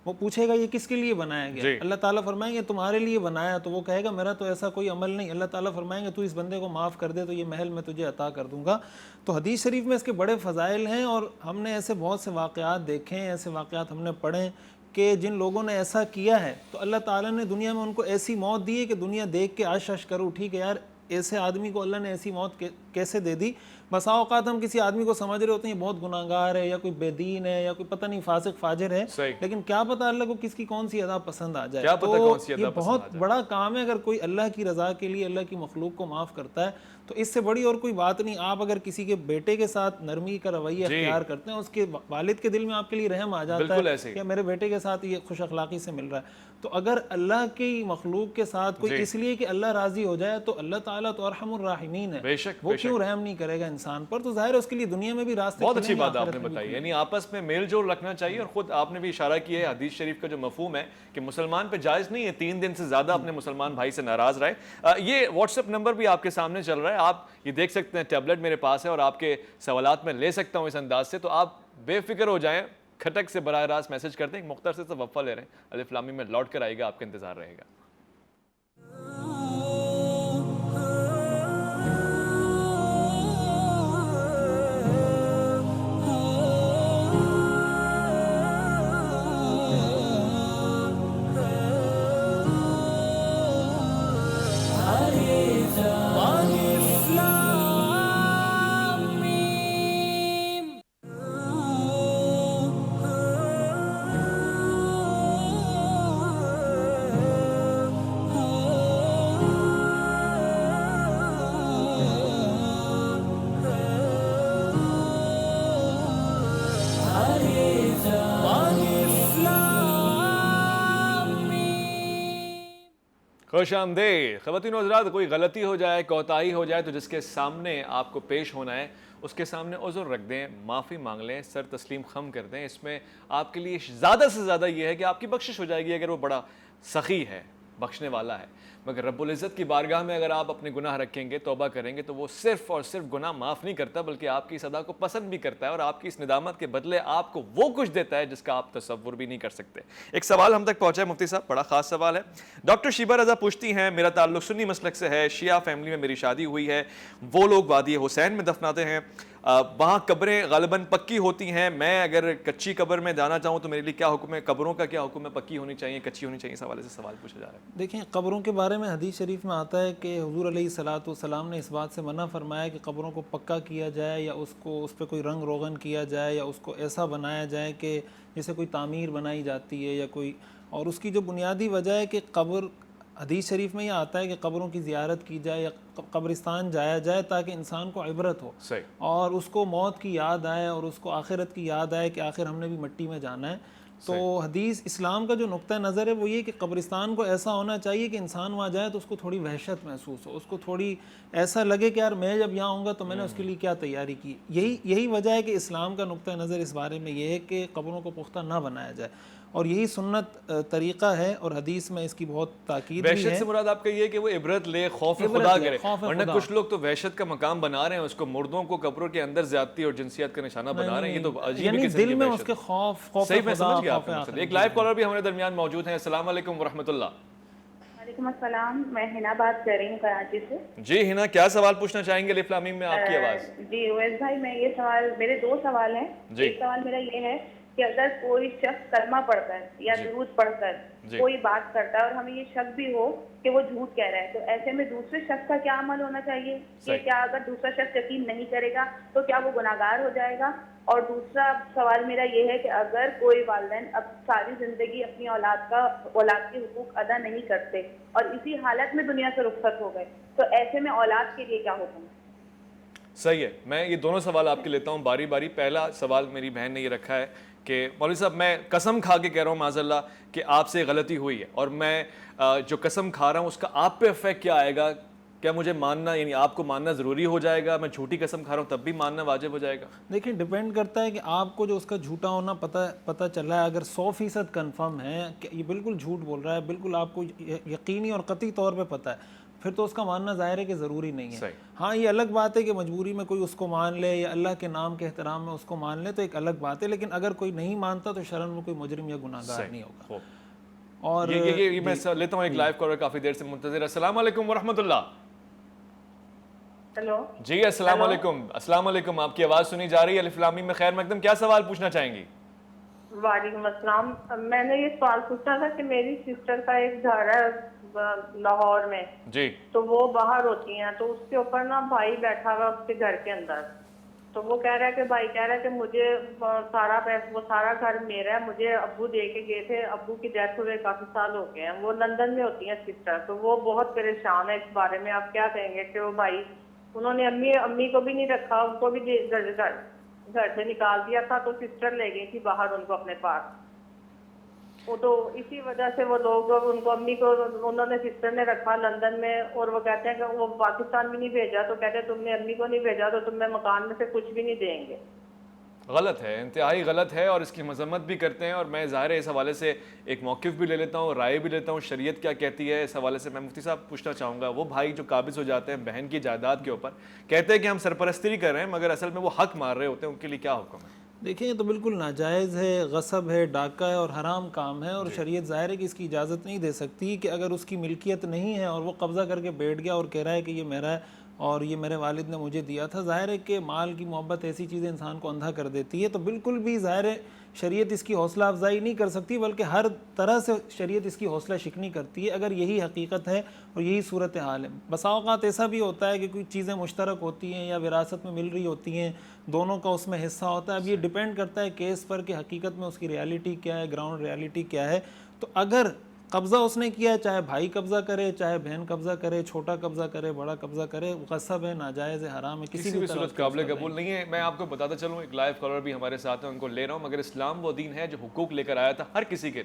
وہ پوچھے گا یہ کس کے لیے بنایا گیا؟ اللہ تعالیٰ فرمائیں گے تمہارے لیے بنایا. تو وہ کہے گا میرا تو ایسا کوئی عمل نہیں. اللہ تعالیٰ فرمائیں گے تو اس بندے کو معاف کر دے تو یہ محل میں تجھے عطا کر دوں گا. تو حدیث شریف میں اس کے بڑے فضائل ہیں، اور ہم نے ایسے بہت سے واقعات دیکھے ہیں، ایسے واقعات ہم نے پڑھے کہ جن لوگوں نے ایسا کیا ہے تو اللہ تعالیٰ نے دنیا میں ان کو ایسی موت دی ہے کہ دنیا دیکھ کے عش کر اٹھی کہ یار ایسے آدمی کو اللہ نے ایسی موت کیسے دے دی. بسا اوقات ہم کسی آدمی کو سمجھ رہے ہوتے ہیں یہ بہت گناہگار ہے یا کوئی بے دین ہے یا کوئی پتہ نہیں فاسق فاجر ہے، لیکن کیا پتہ اللہ کو کس کی کون سی ادا پسند آ جائے. تو یہ بہت بڑا کام ہے. اگر کوئی اللہ کی رضا کے لیے اللہ کی مخلوق کو معاف کرتا ہے تو اس سے بڑی اور کوئی بات نہیں. آپ اگر کسی کے بیٹے کے ساتھ نرمی کا رویہ اختیار کرتے ہیں، اس کے والد کے دل میں آپ کے لیے رحم آ جاتا ہے کہ میرے بیٹے کے ساتھ یہ خوش اخلاقی سے مل رہا ہے. تو اگر اللہ کی مخلوق کے ساتھ کوئی اس لیے کہ اللہ راضی ہو جائے تو اللہ تعالیٰ تو ارحم الراحمین ہے، وہ کیوں رحم نہیں کرے گا انسان پر؟ تو ظاہر ہے اس کے لیے دنیا میں بھی راستے. بہت اچھی بات آپ نے بتائی، یعنی آپس میں میل جول رکھنا چاہیے. اور خود آپ نے بھی اشارہ کیا ہے حدیث شریف کا جو مفہوم ہے کہ مسلمان پہ جائز نہیں ہے 3 دن سے زیادہ اپنے مسلمان بھائی سے ناراض رہے. یہ واٹس ایپ نمبر بھی آپ کے سامنے چل رہا ہے، آپ یہ دیکھ سکتے ہیں، ٹیبلٹ میرے پاس ہے اور آپ کے سوالات میں لے سکتا ہوں اس انداز سے. تو آپ بے فکر ہو جائیں، کھٹک سے براہ راست میسج کرتے ہیں. ایک مختصر سے وقفہ لے رہے ہیں، الف لام میم میں لوٹ کر آئے گا، آپ کا انتظار رہے گا. خوش آمدید خواتین و حضرات. کوئی غلطی ہو جائے، کوتاہی ہو جائے تو جس کے سامنے آپ کو پیش ہونا ہے اس کے سامنے عذر رکھ دیں، معافی مانگ لیں، سر تسلیم خم کر دیں. اس میں آپ کے لیے زیادہ سے زیادہ یہ ہے کہ آپ کی بخشش ہو جائے گی اگر وہ بڑا سخی ہے، بخشنے والا ہے. مگر رب العزت کی بارگاہ میں اگر آپ اپنے گناہ رکھیں گے، توبہ کریں گے، تو وہ صرف اور صرف گناہ معاف نہیں کرتا بلکہ آپ کی اس ادا کو پسند بھی کرتا ہے اور آپ کی اس ندامت کے بدلے آپ کو وہ کچھ دیتا ہے جس کا آپ تصور بھی نہیں کر سکتے. ایک سوال ہم تک پہنچا ہے مفتی صاحب، بڑا خاص سوال ہے. ڈاکٹر شیبہ رضا پوچھتی ہیں، میرا تعلق سنی مسلک سے ہے، شیعہ فیملی میں میری شادی ہوئی ہے، وہ لوگ وادی حسین میں دفناتے ہیں، وہاں قبریں غالباً پکی ہوتی ہیں. میں اگر کچی قبر میں جانا چاہوں تو میرے لیے کیا حکم ہے؟ قبروں کا کیا حکم ہے؟ پکی ہونی چاہیے، کچی ہونی چاہیے؟ اس حوالے سے سوال پوچھا جا رہا ہے. دیکھیں قبروں کے بارے میں حدیث شریف میں آتا ہے کہ حضور علیہ الصلوۃ والسلام نے اس بات سے منع فرمایا کہ قبروں کو پکا کیا جائے یا اس پہ کوئی رنگ روغن کیا جائے یا اس کو ایسا بنایا جائے کہ جیسے کوئی تعمیر بنائی جاتی ہے یا کوئی. اور اس کی جو بنیادی وجہ ہے کہ قبر، حدیث شریف میں یہ آتا ہے کہ قبروں کی زیارت کی جائے یا قبرستان جایا جائے تاکہ انسان کو عبرت ہو اور اس کو موت کی یاد آئے اور اس کو آخرت کی یاد آئے کہ آخر ہم نے بھی مٹی میں جانا ہے. تو حدیث اسلام کا جو نقطہ نظر ہے وہ یہ کہ قبرستان کو ایسا ہونا چاہیے کہ انسان وہاں جائے تو اس کو تھوڑی وحشت محسوس ہو، اس کو تھوڑی ایسا لگے کہ یار میں جب یہاں ہوں گا تو میں نے اس کے لیے کیا تیاری کی. یہی وجہ ہے کہ اسلام کا نقطہ نظر اس بارے میں یہ ہے کہ قبروں کو پختہ نہ بنایا جائے اور یہی سنت طریقہ ہے اور حدیث میں اس کی بہت تاکید بھی ہے. وحشت سے مراد آپ کا یہ ہے کہ وہ عبرت لے، خوف خدا کرے، ورنہ کچھ لوگ تو وحشت کا مقام بنا رہے ہیں، اس کو مردوں کو قبروں کے اندر زیادتی اور جنسیت کا نشانہ بنا رہے ہیں. یہ تو عجیب قسم کی دل میں اس کے خوف صحیح میں سمجھ گیا آپ نے. ایک لائیو کالر بھی ہمارے درمیان موجود ہیں. السلام علیکم ورحمۃ اللہ. وعلیکم السلام، میں ہنا بات کر رہی ہوں کراچی سے. جی ہنا، کیا سوال پوچھنا چاہیں گے؟ الف لام میم میں آپ کی آواز. جی اویس بھائی، میں یہ سوال، میرے 2 سوال ہیں. ایک سوال میرا یہ ہے کہ اگر کوئی شخص کلمہ پڑھ کر یا درود پڑھ کر کوئی بات کرتا ہے اور ہمیں یہ شک بھی ہو کہ وہ جھوٹ کہہ رہا ہے، تو ایسے میں دوسرے شخص کا کیا عمل ہونا چاہیے؟ کہ کیا اگر دوسرا شخص یقین نہیں کرے گا تو کیا وہ گناہگار ہو جائے گا؟ اور دوسرا سوال میرا یہ ہے کہ اگر کوئی والدین اب ساری زندگی اپنی اولاد کے حقوق ادا نہیں کرتے اور اسی حالت میں دنیا سے رخصت ہو گئے، تو ایسے میں اولاد کے لیے کیا حکم ہے؟ صحیح ہے، میں یہ دونوں سوال آپ کے لیتا ہوں باری باری. پہلا سوال میری بہن نے یہ رکھا ہے کہ مولوی صاحب میں قسم کھا کے کہہ رہا ہوں معاذ اللہ کہ آپ سے غلطی ہوئی ہے، اور میں جو قسم کھا رہا ہوں اس کا آپ پہ افیکٹ کیا آئے گا؟ کیا مجھے ماننا، یعنی آپ کو ماننا ضروری ہو جائے گا؟ میں جھوٹی قسم کھا رہا ہوں تب بھی ماننا واجب ہو جائے گا؟ دیکھیں ڈیپینڈ کرتا ہے کہ آپ کو جو اس کا جھوٹا ہونا پتہ چلا ہے، اگر 100% کنفرم ہے کہ یہ بالکل جھوٹ بول رہا ہے، بالکل آپ کو یقینی اور قطعی طور پہ پتہ ہے، پھر تو اس کا ماننا ظاہر ہے کہ ضروری نہیں ہے. ہاں یہ الگ بات ہے کہ مجبوری میں کوئی اس کو مان لے یا اللہ کے نام کے احترام میں اس کو مان لے تو ایک الگ بات ہے، لیکن اگر کوئی نہیں مانتا تو شرعاً وہ کوئی مجرم یا گناہگار نہیں ہوگا. اور یہ میں لیتا ہوں ایک لائیو کالر کافی دیر سے منتظر. السلام علیکم ورحمۃ اللہ. ہیلو جی السلام علیکم. السلام علیکم، آپ کی آواز سنی جا رہی ہے. الف لام میم میں خیر مقدم، کیا سوال پوچھنا چاہیں گی؟ وعلیکم السلام. میں نے یہ سوال پوچھنا تھا کہ میری سسٹر کا ایک گھر ہے لاہور میں جی، تو وہ باہر ہوتی ہیں، تو اس کے اوپر نا بھائی بیٹھا ہوا اس کے گھر کے اندر، تو وہ کہہ رہا ہے کہ بھائی کہہ رہا ہے کہ مجھے سارا پیسہ، وہ سارا گھر میرا ہے، مجھے ابو دے کے گئے تھے، ابو کی ڈیتھ ہوئے کافی سال ہو گئے ہیں، وہ لندن میں ہوتی ہیں سسٹر، تو وہ بہت پریشان ہے اس بارے میں. آپ کیا کہیں گے کہ وہ بھائی انہوں نے امی کو بھی نہیں رکھا، ان کو بھی گھر سے نکال دیا تھا، تو سسٹر لے گئی تھی باہر ان کو اپنے پاس. وہ تو اسی وجہ سے وہ لوگ ان کو امی کو انہوں نے سسٹر نے رکھا لندن میں، اور وہ کہتے ہیں کہ وہ پاکستان بھی نہیں بھیجا، تو کہتے ہیں تم نے امی کو نہیں بھیجا تو تمہیں مکان میں سے کچھ بھی نہیں دیں گے. غلط ہے، انتہائی غلط ہے، اور اس کی مذمت بھی کرتے ہیں. اور میں ظاہر ہے اس حوالے سے ایک موقف بھی لے لیتا ہوں، رائے بھی لیتا ہوں، شریعت کیا کہتی ہے اس حوالے سے. میں مفتی صاحب پوچھنا چاہوں گا، وہ بھائی جو قابض ہو جاتے ہیں بہن کی جائیداد کے اوپر، کہتے ہیں کہ ہم سرپرستی کر رہے ہیں مگر اصل میں وہ حق مار رہے ہوتے ہیں، ان کے لیے کیا حکم ہے؟ دیکھیں یہ تو بالکل ناجائز ہے، غصب ہے، ڈاکہ ہے اور حرام کام ہے، اور شریعت ظاہر ہے کہ اس کی اجازت نہیں دے سکتی کہ اگر اس کی ملکیت نہیں ہے اور وہ قبضہ کر کے بیٹھ گیا اور کہہ رہا ہے کہ یہ میرا ہے اور یہ میرے والد نے مجھے دیا تھا. ظاہر ہے کہ مال کی محبت ایسی چیزیں انسان کو اندھا کر دیتی ہے، تو بالکل بھی ظاہر ہے شریعت اس کی حوصلہ افزائی نہیں کر سکتی، بلکہ ہر طرح سے شریعت اس کی حوصلہ شکنی کرتی ہے اگر یہی حقیقت ہے اور یہی صورتحال ہے. بسا اوقات ایسا بھی ہوتا ہے کہ کوئی چیزیں مشترک ہوتی ہیں یا وراثت میں مل رہی ہوتی ہیں، دونوں کا اس میں حصہ ہوتا ہے. اب یہ ڈیپینڈ کرتا ہے کیس پر کہ حقیقت میں اس کی ریالٹی کیا ہے، گراؤنڈ ریالٹی کیا ہے. تو اگر قبضہ اس نے کیا ہے، چاہے بھائی قبضہ کرے، چاہے بہن قبضہ کرے، چھوٹا قبضہ کرے، بڑا قبضہ کرے، غصب ہے، ناجائز ہے، حرام ہے، کسی بھی صورت قابل قبول نہیں ہے. میں آپ کو بتاتا چلوں، ایک لائیو کالر بھی ہمارے ساتھ ہیں، ان کو لے رہا ہوں. مگر اسلام وہ دین ہے جو حقوق لے کر آیا تھا ہر کسی کے،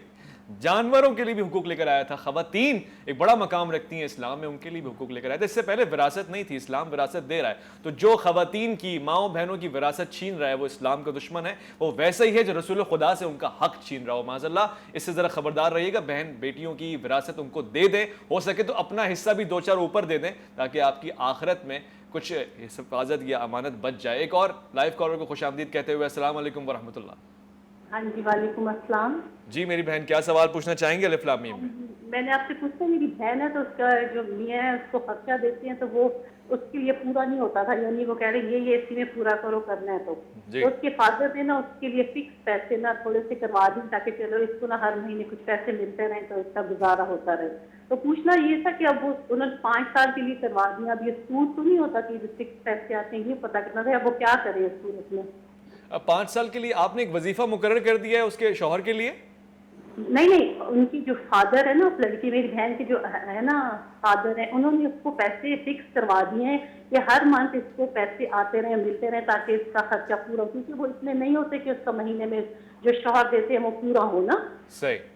جانوروں کے لیے بھی حقوق لے کر آیا تھا. خواتین ایک بڑا مقام رکھتی ہیں اسلام میں، ان کے لیے بھی حقوق لے کر آیا تھا. اس سے پہلے وراثت نہیں تھی، اسلام وراثت دے رہا ہے. تو جو خواتین کی ماؤں بہنوں کی وراثت چھین رہا ہے وہ اسلام کا دشمن ہے. وہ ویسا ہی ہے جو رسول خدا سے ان کا حق چھین رہا ہو. معاذ اللہ، اس سے ذرا خبردار رہیے گا. بہن بیٹیوں کی وراثت ان کو دے دیں، ہو سکے تو اپنا حصہ بھی 2-4 اوپر دے دیں تاکہ آپ کی آخرت میں کچھ حفاظت یا امانت بچ جائے. ایک اور لائیو کالر کو خوش آمدید کہتے ہوئے السلام علیکم ورحمۃ اللہ. ہاں جی وعلیکم السلام. جی میری بہن کیا سوال پوچھنا چاہیں گے الف لام میم میں؟ میں نے آپ سے پوچھا، میری بہن ہے تو اس کا جو میاں ہے اس کو خرچہ دیتے ہیں تو وہ اس کے لیے پورا نہیں ہوتا تھا، یعنی وہ کہہ رہے یہ اسی میں پورا کرو کرنا ہے تو اس کے فادر نے نا اس کے لیے فکس پیسے نا تھوڑے سے کروا دیں تاکہ چلو اس کو نا ہر مہینے کچھ پیسے ملتے رہیں تو اس کا گزارا ہوتا رہے. تو پوچھنا یہ تھا کہ اب وہ انہوں نے 5 سال کے لیے کروا دیا، اب یہ سود تو نہیں ہوتا کہ فکس پیسے آتے ہیں، یہ پتا کرنا تھا اب وہ کیا کرے اس صورت میں. 5 سال کے لیے آپ نے ایک وظیفہ مقرر کر دیا ہے اس کے شوہر کے لیے؟ نہیں، ان کی جو فادر ہے نا اس لڑکی میری بہن کے جو ہے نا فادر ہیں، انہوں نے اس کو پیسے فکس کروا دیے ہیں کہ ہر منتھ اس کو پیسے آتے رہیں ملتے رہیں تاکہ اس کا خرچہ پورا ہو، کیونکہ وہ اتنے نہیں ہوتے کہ اس کا مہینے میں جو شوہر دیتے ہیں وہ پورا ہو نا. صحیح.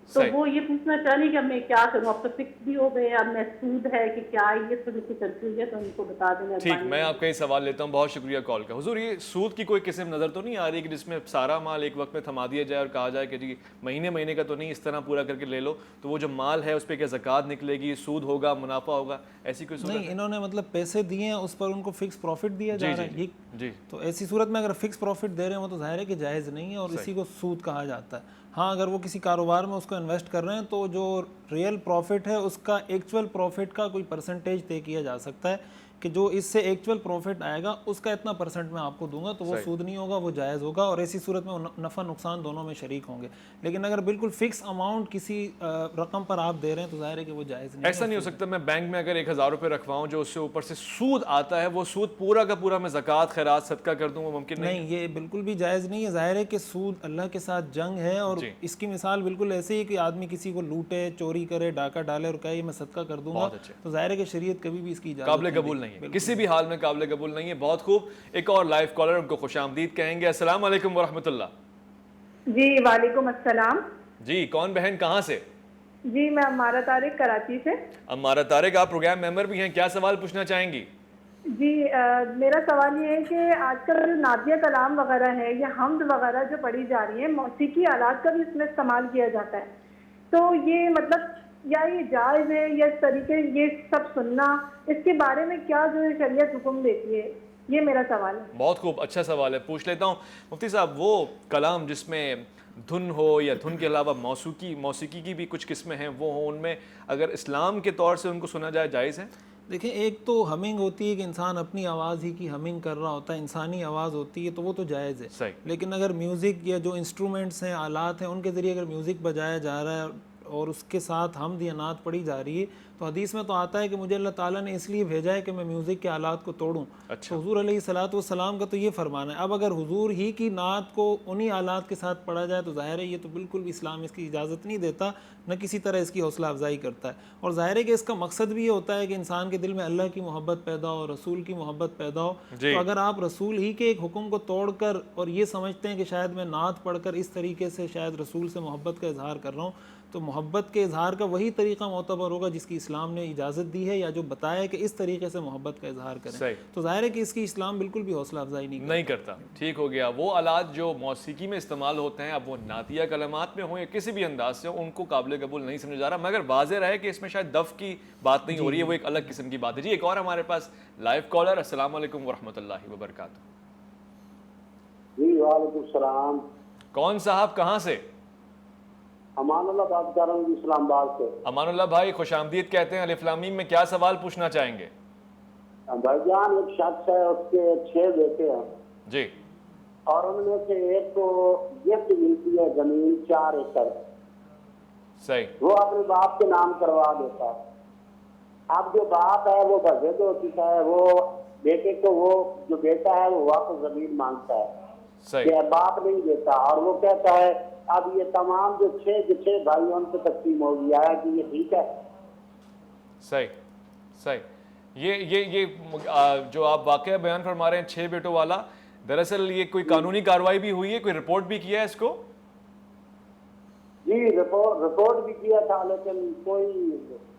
تو وہ یہ پوچھنا چاہ رہی کہ اب میں کیا کروں، اب تو فکس بھی ہو گئے، اب میں سود ہے کہ کیا، یہ تھوڑی سی کنفیوژن ہے تو ان کو بتا دینا. ٹھیک، میں آپ کا یہ سوال لیتا ہوں. بہت شکریہ کال کا. حضور یہ سود کی کوئی قسم نظر تو نہیں آ رہی کہ جس میں سارا مال ایک وقت میں تھما دیا جائے اور کہا جائے کہ جی مہینے کا تو نہیں، اس طرح پورا کر کے لے لو، تو وہ جو مال ہے اس پہ کیا زکوٰۃ نکلے گی، سود ہوگا، منافع ہوگا، ایسی کوئی صورت؟ نہیں، انہوں نے مطلب پیسے دیے ہیں اس پر ان کو فکس پروفٹ دیا جا رہا ہے. جی تو ایسی صورت میں اگر فکس پروفٹ دے رہے ہیں وہ تو ظاہر ہے کہ جائز نہیں ہے اور اسی کو سود کہا جاتا ہے. ہاں اگر وہ کسی کاروبار میں اس کو انویسٹ کر رہے ہیں تو جو ریئل پروفٹ ہے اس کا ایکچول پروفٹ کا کوئی پرسنٹیج طے کیا جا سکتا ہے کہ جو اس سے ایکچول پروفٹ آئے گا اس کا اتنا پرسنٹ میں آپ کو دوں گا، تو وہ سود نہیں ہوگا، وہ جائز ہوگا، اور ایسی صورت میں نفع نقصان دونوں میں شریک ہوں گے۔ لیکن اگر بالکل فکس اماؤنٹ کسی رقم پر آپ دے رہے ہیں تو ظاہر ہے کہ وہ جائز نہیں ہے۔ ایسا نہیں ہو سکتا میں بینک میں اگر 1000 روپے رکھواؤں جو اس سے اوپر سے سود آتا ہے وہ سود پورا کا پورا میں زکوٰۃ خیرات صدقہ کر دوں، وہ ممکن نہیں؟ نہیں، یہ بالکل بھی جائز نہیں ہے۔ ظاہر ہے کہ سود اللہ کے ساتھ جنگ ہے، اور اس کی مثال بالکل ایسے ہی کہ آدمی کسی کو لوٹے، چوری کرے، ڈاکہ ڈالے اور کہے میں صدقہ کر دوں گا، تو ظاہر ہے کہ شریعت کبھی بھی اس کی اجازت قابل قبول نہیں ہے، کسی بھی حال میں قابل قبول نہیں ہے۔ بہت خوب، ایک اور لائیو کالر، ان کو خوش آمدید کہیں گے۔ السلام علیکم ورحمۃ اللہ۔ جی وعلیکم السلام۔ جی کون بہن کہاں سے؟ جی میں امارہ طارق کراچی سے۔ امارہ طارق، آپ پروگرام ممبر بھی ہیں، کیا سوال پوچھنا چاہیں گی؟ جی میرا سوال یہ ہے کہ آج کل نعتیہ کلام وغیرہ ہے یا حمد وغیرہ جو پڑھی جا رہی ہے، موسیقی آلات کا بھی اس میں استعمال کیا جاتا ہے، تو یہ مطلب یا یہ جائز ہے یا اس طریقے یہ سب سننا، اس کے بارے میں کیا جو ہے شریعت حکم دیتی ہے؟ یہ میرا سوال ہے۔ بہت خوب، اچھا سوال ہے، پوچھ لیتا ہوں مفتی صاحب۔ وہ کلام جس میں دھن ہو یا دھن کے علاوہ موسیقی کی بھی کچھ قسمیں ہیں، وہ ہوں، ان میں اگر اسلام کے طور سے ان کو سنا جائے، جائز ہے؟ دیکھیں، ایک تو ہمنگ ہوتی ہے کہ انسان اپنی آواز ہی کی ہمنگ کر رہا ہوتا ہے، انسانی آواز ہوتی ہے تو وہ تو جائز ہے۔ صحیح۔ لیکن اگر میوزک یا جو انسٹرومنٹس ہیں، آلات ہیں، ان کے ذریعے اگر میوزک بجایا جا رہا ہے اور اس کے ساتھ حمد یا نعت پڑھی جا رہی ہے، تو حدیث میں تو آتا ہے کہ مجھے اللہ تعالیٰ نے اس لیے بھیجا ہے کہ میں میوزک کے آلات کو توڑوں۔ تو حضور علیہ الصلوۃ والسلام کا تو یہ فرمان ہے۔ اب اگر حضور ہی کی نعت کو انہی آلات کے ساتھ پڑھا جائے تو ظاہر ہے یہ تو بالکل بھی اسلام اس کی اجازت نہیں دیتا، نہ کسی طرح اس کی حوصلہ افزائی کرتا ہے۔ اور ظاہر ہے کہ اس کا مقصد بھی یہ ہوتا ہے کہ انسان کے دل میں اللہ کی محبت پیدا ہو، رسول کی محبت پیدا ہو۔ تو اگر آپ رسول ہی کے ایک حکم کو توڑ کر اور یہ سمجھتے ہیں کہ شاید میں نعت پڑھ کر اس طریقے سے شاید رسول سے محبت کا اظہار کر رہا ہوں، تو محبت کے اظہار کا وہی طریقہ معتبر ہوگا جس کی اسلام نے اجازت دی ہے یا جو بتایا ہے کہ اس طریقے سے محبت کا اظہار کریں۔ تو ظاہر ہے کہ اس کی اسلام بالکل بھی حوصلہ افزائی نہیں کرتا۔ ٹھیک ہو گیا۔ وہ آلات جو موسیقی میں استعمال ہوتے ہیں، اب وہ نعتیہ کلمات میں ہوں یا کسی بھی انداز سے، ان کو قابل قبول نہیں سمجھا جا رہا، مگر واضح رہے کہ اس میں شاید دف کی بات نہیں ہو رہی ہے، وہ ایک الگ قسم کی بات ہے۔ جی ایک اور ہمارے پاس لائیو کالر۔ السلام علیکم ورحمۃ اللہ وبرکاتہ۔ جی وعلیکم السلام۔ کون صاحب کہاں سے؟ امان اللہ بات کر رہا ہوں اسلام آباد سے۔ امان اللہ بھائی، خوش آمدید کہتے ہیں۔ الف لام میم میں کیا سوال پوچھنا چاہیں گے؟ بھائی جان، ایک شخص ہے، اس کے 6 بیٹے ہیں جی، اور ان میں سے ایک کو گفٹ ملتی ہے زمین 4 ایکڑ، صحیح، وہ اپنے باپ کے نام کروا دیتا ہے۔ اب جو باپ ہے وہ بزد ہو چکا ہے، وہ بیٹے کو، وہ جو بیٹا ہے وہ واپس زمین مانگتا ہے، صحیح، کہ باپ نہیں دیتا، اور وہ کہتا ہے اب یہ تمام جو 6 بھائی ان کو تقسیم ہو گیا ہے، کہ یہ ٹھیک ہے؟ صحیح، صحیح۔ یہ جو آپ واقعہ بیان فرما رہے ہیں 6 بیٹوں والا، دراصل یہ کوئی قانونی کارروائی بھی ہوئی ہے، کوئی رپورٹ بھی کیا ہے اس کو؟ جی رپورٹ بھی کیا تھا، لیکن کوئی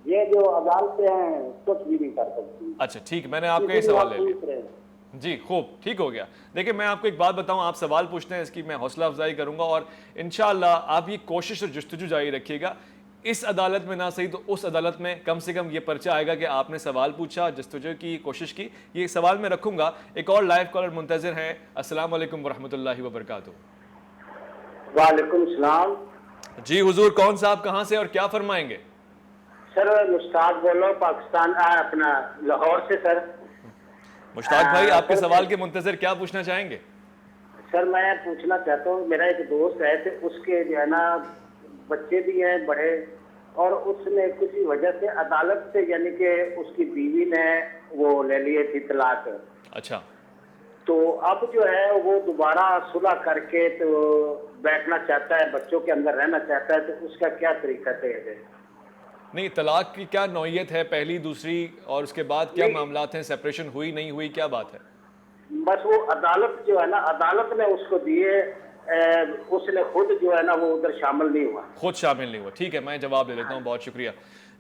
یہ جو عدالتیں ہیں کچھ بھی نہیں کر سکتی۔ اچھا ٹھیک، میں نے آپ کا یہ سوال لے لیا۔ جی خوب، ٹھیک ہو گیا۔ دیکھیں میں آپ کو ایک بات بتاؤں، آپ سوال پوچھتے ہیں، اس کی میں حوصلہ افزائی کروں گا، اور انشاءاللہ آپ یہ کوشش اور جستجو جاری رکھیے گا۔ اس عدالت میں نہ صحیح تو اس عدالت میں کم سے کم یہ پرچہ آئے گا کہ آپ نے سوال پوچھا، جستجو کی کوشش کی۔ یہ سوال میں رکھوں گا۔ ایک اور لائیو کالر منتظر ہیں۔ السلام علیکم ورحمۃ اللہ وبرکاتہ۔ وعلیکم السلام۔ جی حضور، کون صاحب کہاں سے اور کیا فرمائیں گے؟ سر مشتاق بول رہا ہوں، پاکستان، اپنا لاہور سے۔ سر مشتاق بھائی، آپ کے سوال کے منتظر، کیا پوچھنا چاہیں گے؟ سر میں پوچھنا چاہتا ہوں، میرا ایک دوست ہے تو اس کے جو ہے نا بچے بھی ہیں بڑے، اور اس نے کسی وجہ سے عدالت سے، یعنی کہ اس کی بیوی نے وہ لے لیے تھی طلاق۔ اچھا، تو اب جو ہے وہ دوبارہ صلح کر کے تو بیٹھنا چاہتا ہے، بچوں کے اندر رہنا چاہتا ہے، تو اس کا کیا طریقہ ہے؟ نہیں، طلاق کی کیا نوعیت ہے، پہلی، دوسری، اور اس کے بعد کیا معاملات ہیں؟ سیپریشن ہوئی نہیں ہوئی، کیا بات ہے؟ بس وہ عدالت جو ہے نا، عدالت نے اس کو دیے، اس نے خود جو ہے نا وہ ادھر شامل نہیں ہوا، خود شامل نہیں ہوا۔ ٹھیک ہے، میں جواب دے دیتا ہوں، بہت شکریہ۔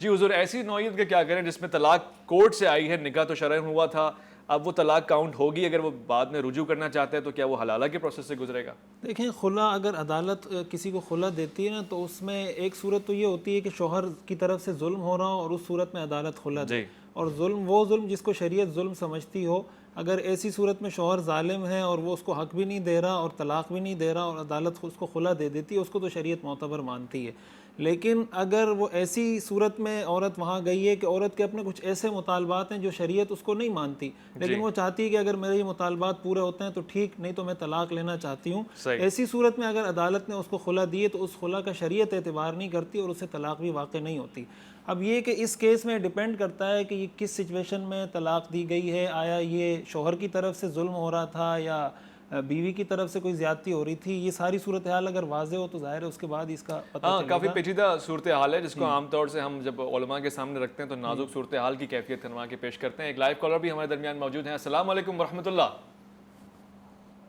جی حضور، ایسی نوعیت کا کیا کریں جس میں طلاق کورٹ سے آئی ہے، نکاح تو شرعاً ہوا تھا، اب وہ طلاق کاؤنٹ ہوگی، اگر وہ بعد میں رجوع کرنا چاہتے ہیں تو کیا وہ حلالہ کے پروسیس سے گزرے گا؟ دیکھیں، خلا اگر عدالت کسی کو خلا دیتی ہے نا، تو اس میں ایک صورت تو یہ ہوتی ہے کہ شوہر کی طرف سے ظلم ہو رہا ہو، اور اس صورت میں عدالت خلا دے، اور ظلم وہ ظلم جس کو شریعت ظلم سمجھتی ہو، اگر ایسی صورت میں شوہر ظالم ہے اور وہ اس کو حق بھی نہیں دے رہا اور طلاق بھی نہیں دے رہا اور عدالت اس کو خلا دے دیتی ہے، اس کو تو شریعت معتبر مانتی ہے. لیکن اگر وہ ایسی صورت میں عورت وہاں گئی ہے کہ عورت کے اپنے کچھ ایسے مطالبات ہیں جو شریعت اس کو نہیں مانتی، لیکن وہ چاہتی ہے کہ اگر میرے یہ مطالبات پورے ہوتے ہیں تو ٹھیک، نہیں تو میں طلاق لینا چاہتی ہوں، ایسی صورت میں اگر عدالت نے اس کو خلا دی ہے تو اس خلا کا شریعت اعتبار نہیں کرتی اور اسے طلاق بھی واقع نہیں ہوتی. اب یہ کہ اس کیس میں ڈیپینڈ کرتا ہے کہ یہ کس سچویشن میں طلاق دی گئی ہے. آیا یہ شوہر کی طرف سے ظلم ہو رہا تھا یا بیوی کی طرف سے کوئی زیادتی ہو رہی تھی. یہ ساری صورتحال اگر واضح ہو تو ظاہر ہے اس کے بعد اس کا پتہ چلے گا. کافی پیچیدہ صورتحال ہے جس کو عام طور سے ہم جب علماء کے سامنے رکھتے ہیں تو نازک صورتحال کی کیفیت کروا کے پیش کرتے ہیں. ایک لائیو کالر بھی ہمارے درمیان موجود ہیں. السلام علیکم ورحمۃ اللہ.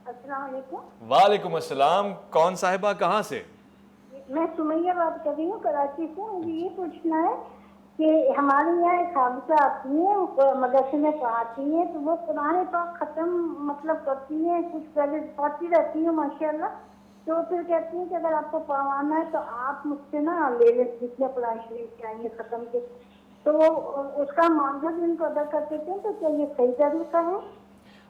السلام علیکم. وعلیکم السلام. کون صاحبہ کہاں سے؟ میں سمیہ بات کر رہی ہوں کراچی سے. مجھے یہ پوچھنا ہے کہ ہمارے یہاں ایک حادثہ آتی ہے مدرسے میں پڑھاتی ہیں تو وہ قرآن پاک ختم مطلب کرتی ہیں، کچھ پہلے پڑھتی رہتی ہیں ماشاء اللہ، تو پھر کہتی ہیں کہ اگر آپ کو پڑھوانا ہے تو آپ مجھ سے نا لے لیں جتنے قرآن شریف کے آئیں گے ختم کے. تو اس کا معاوضہ بھی ان کو ادا کر دیتے ہیں، تو کیا یہ صحیح طریقہ ہے؟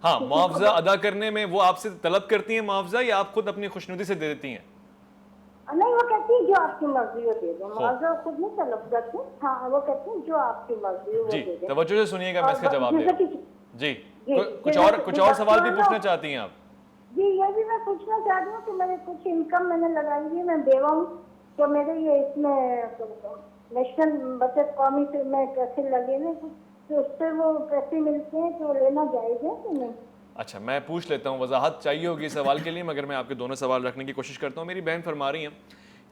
ہاں، معاوضہ ادا کرنے میں وہ آپ سے طلب کرتی ہیں معاوضہ یا آپ خود اپنی خوشنودی سے دے دیتی ہیں؟ نہیں، وہ کہتی ہیں جو آپ کی مرضی ہو دے دیں. معاوضہ خود نہیں طلب کرتے. ہاں، وہ کہتی ہیں جو آپ کی مرضی ہو وہ دے دیں. توجہ سے سنیے گا، میں اس کا جواب دے رہا ہوں. جی، کچھ اور سوال بھی پوچھنا چاہتی ہیں آپ؟ جی، یہ بھی میں پوچھنا چاہتی ہوں کہ میرے کچھ انکم میں نے لگائی ہے، میں بیوہ ہوں، تو میرے یہ اس میں نیشنل بچت قومی سے میں پیسے لگے ہیں، تو اس سے وہ پیسے ملتے ہیں تو لینا جائز ہے کہ نہیں؟ اچھا، میں پوچھ لیتا ہوں. وضاحت چاہیے ہوگی سوال کے لیے مگر میں آپ کے دونوں سوال رکھنے کی کوشش کرتا ہوں. میری بہن فرما رہی ہیں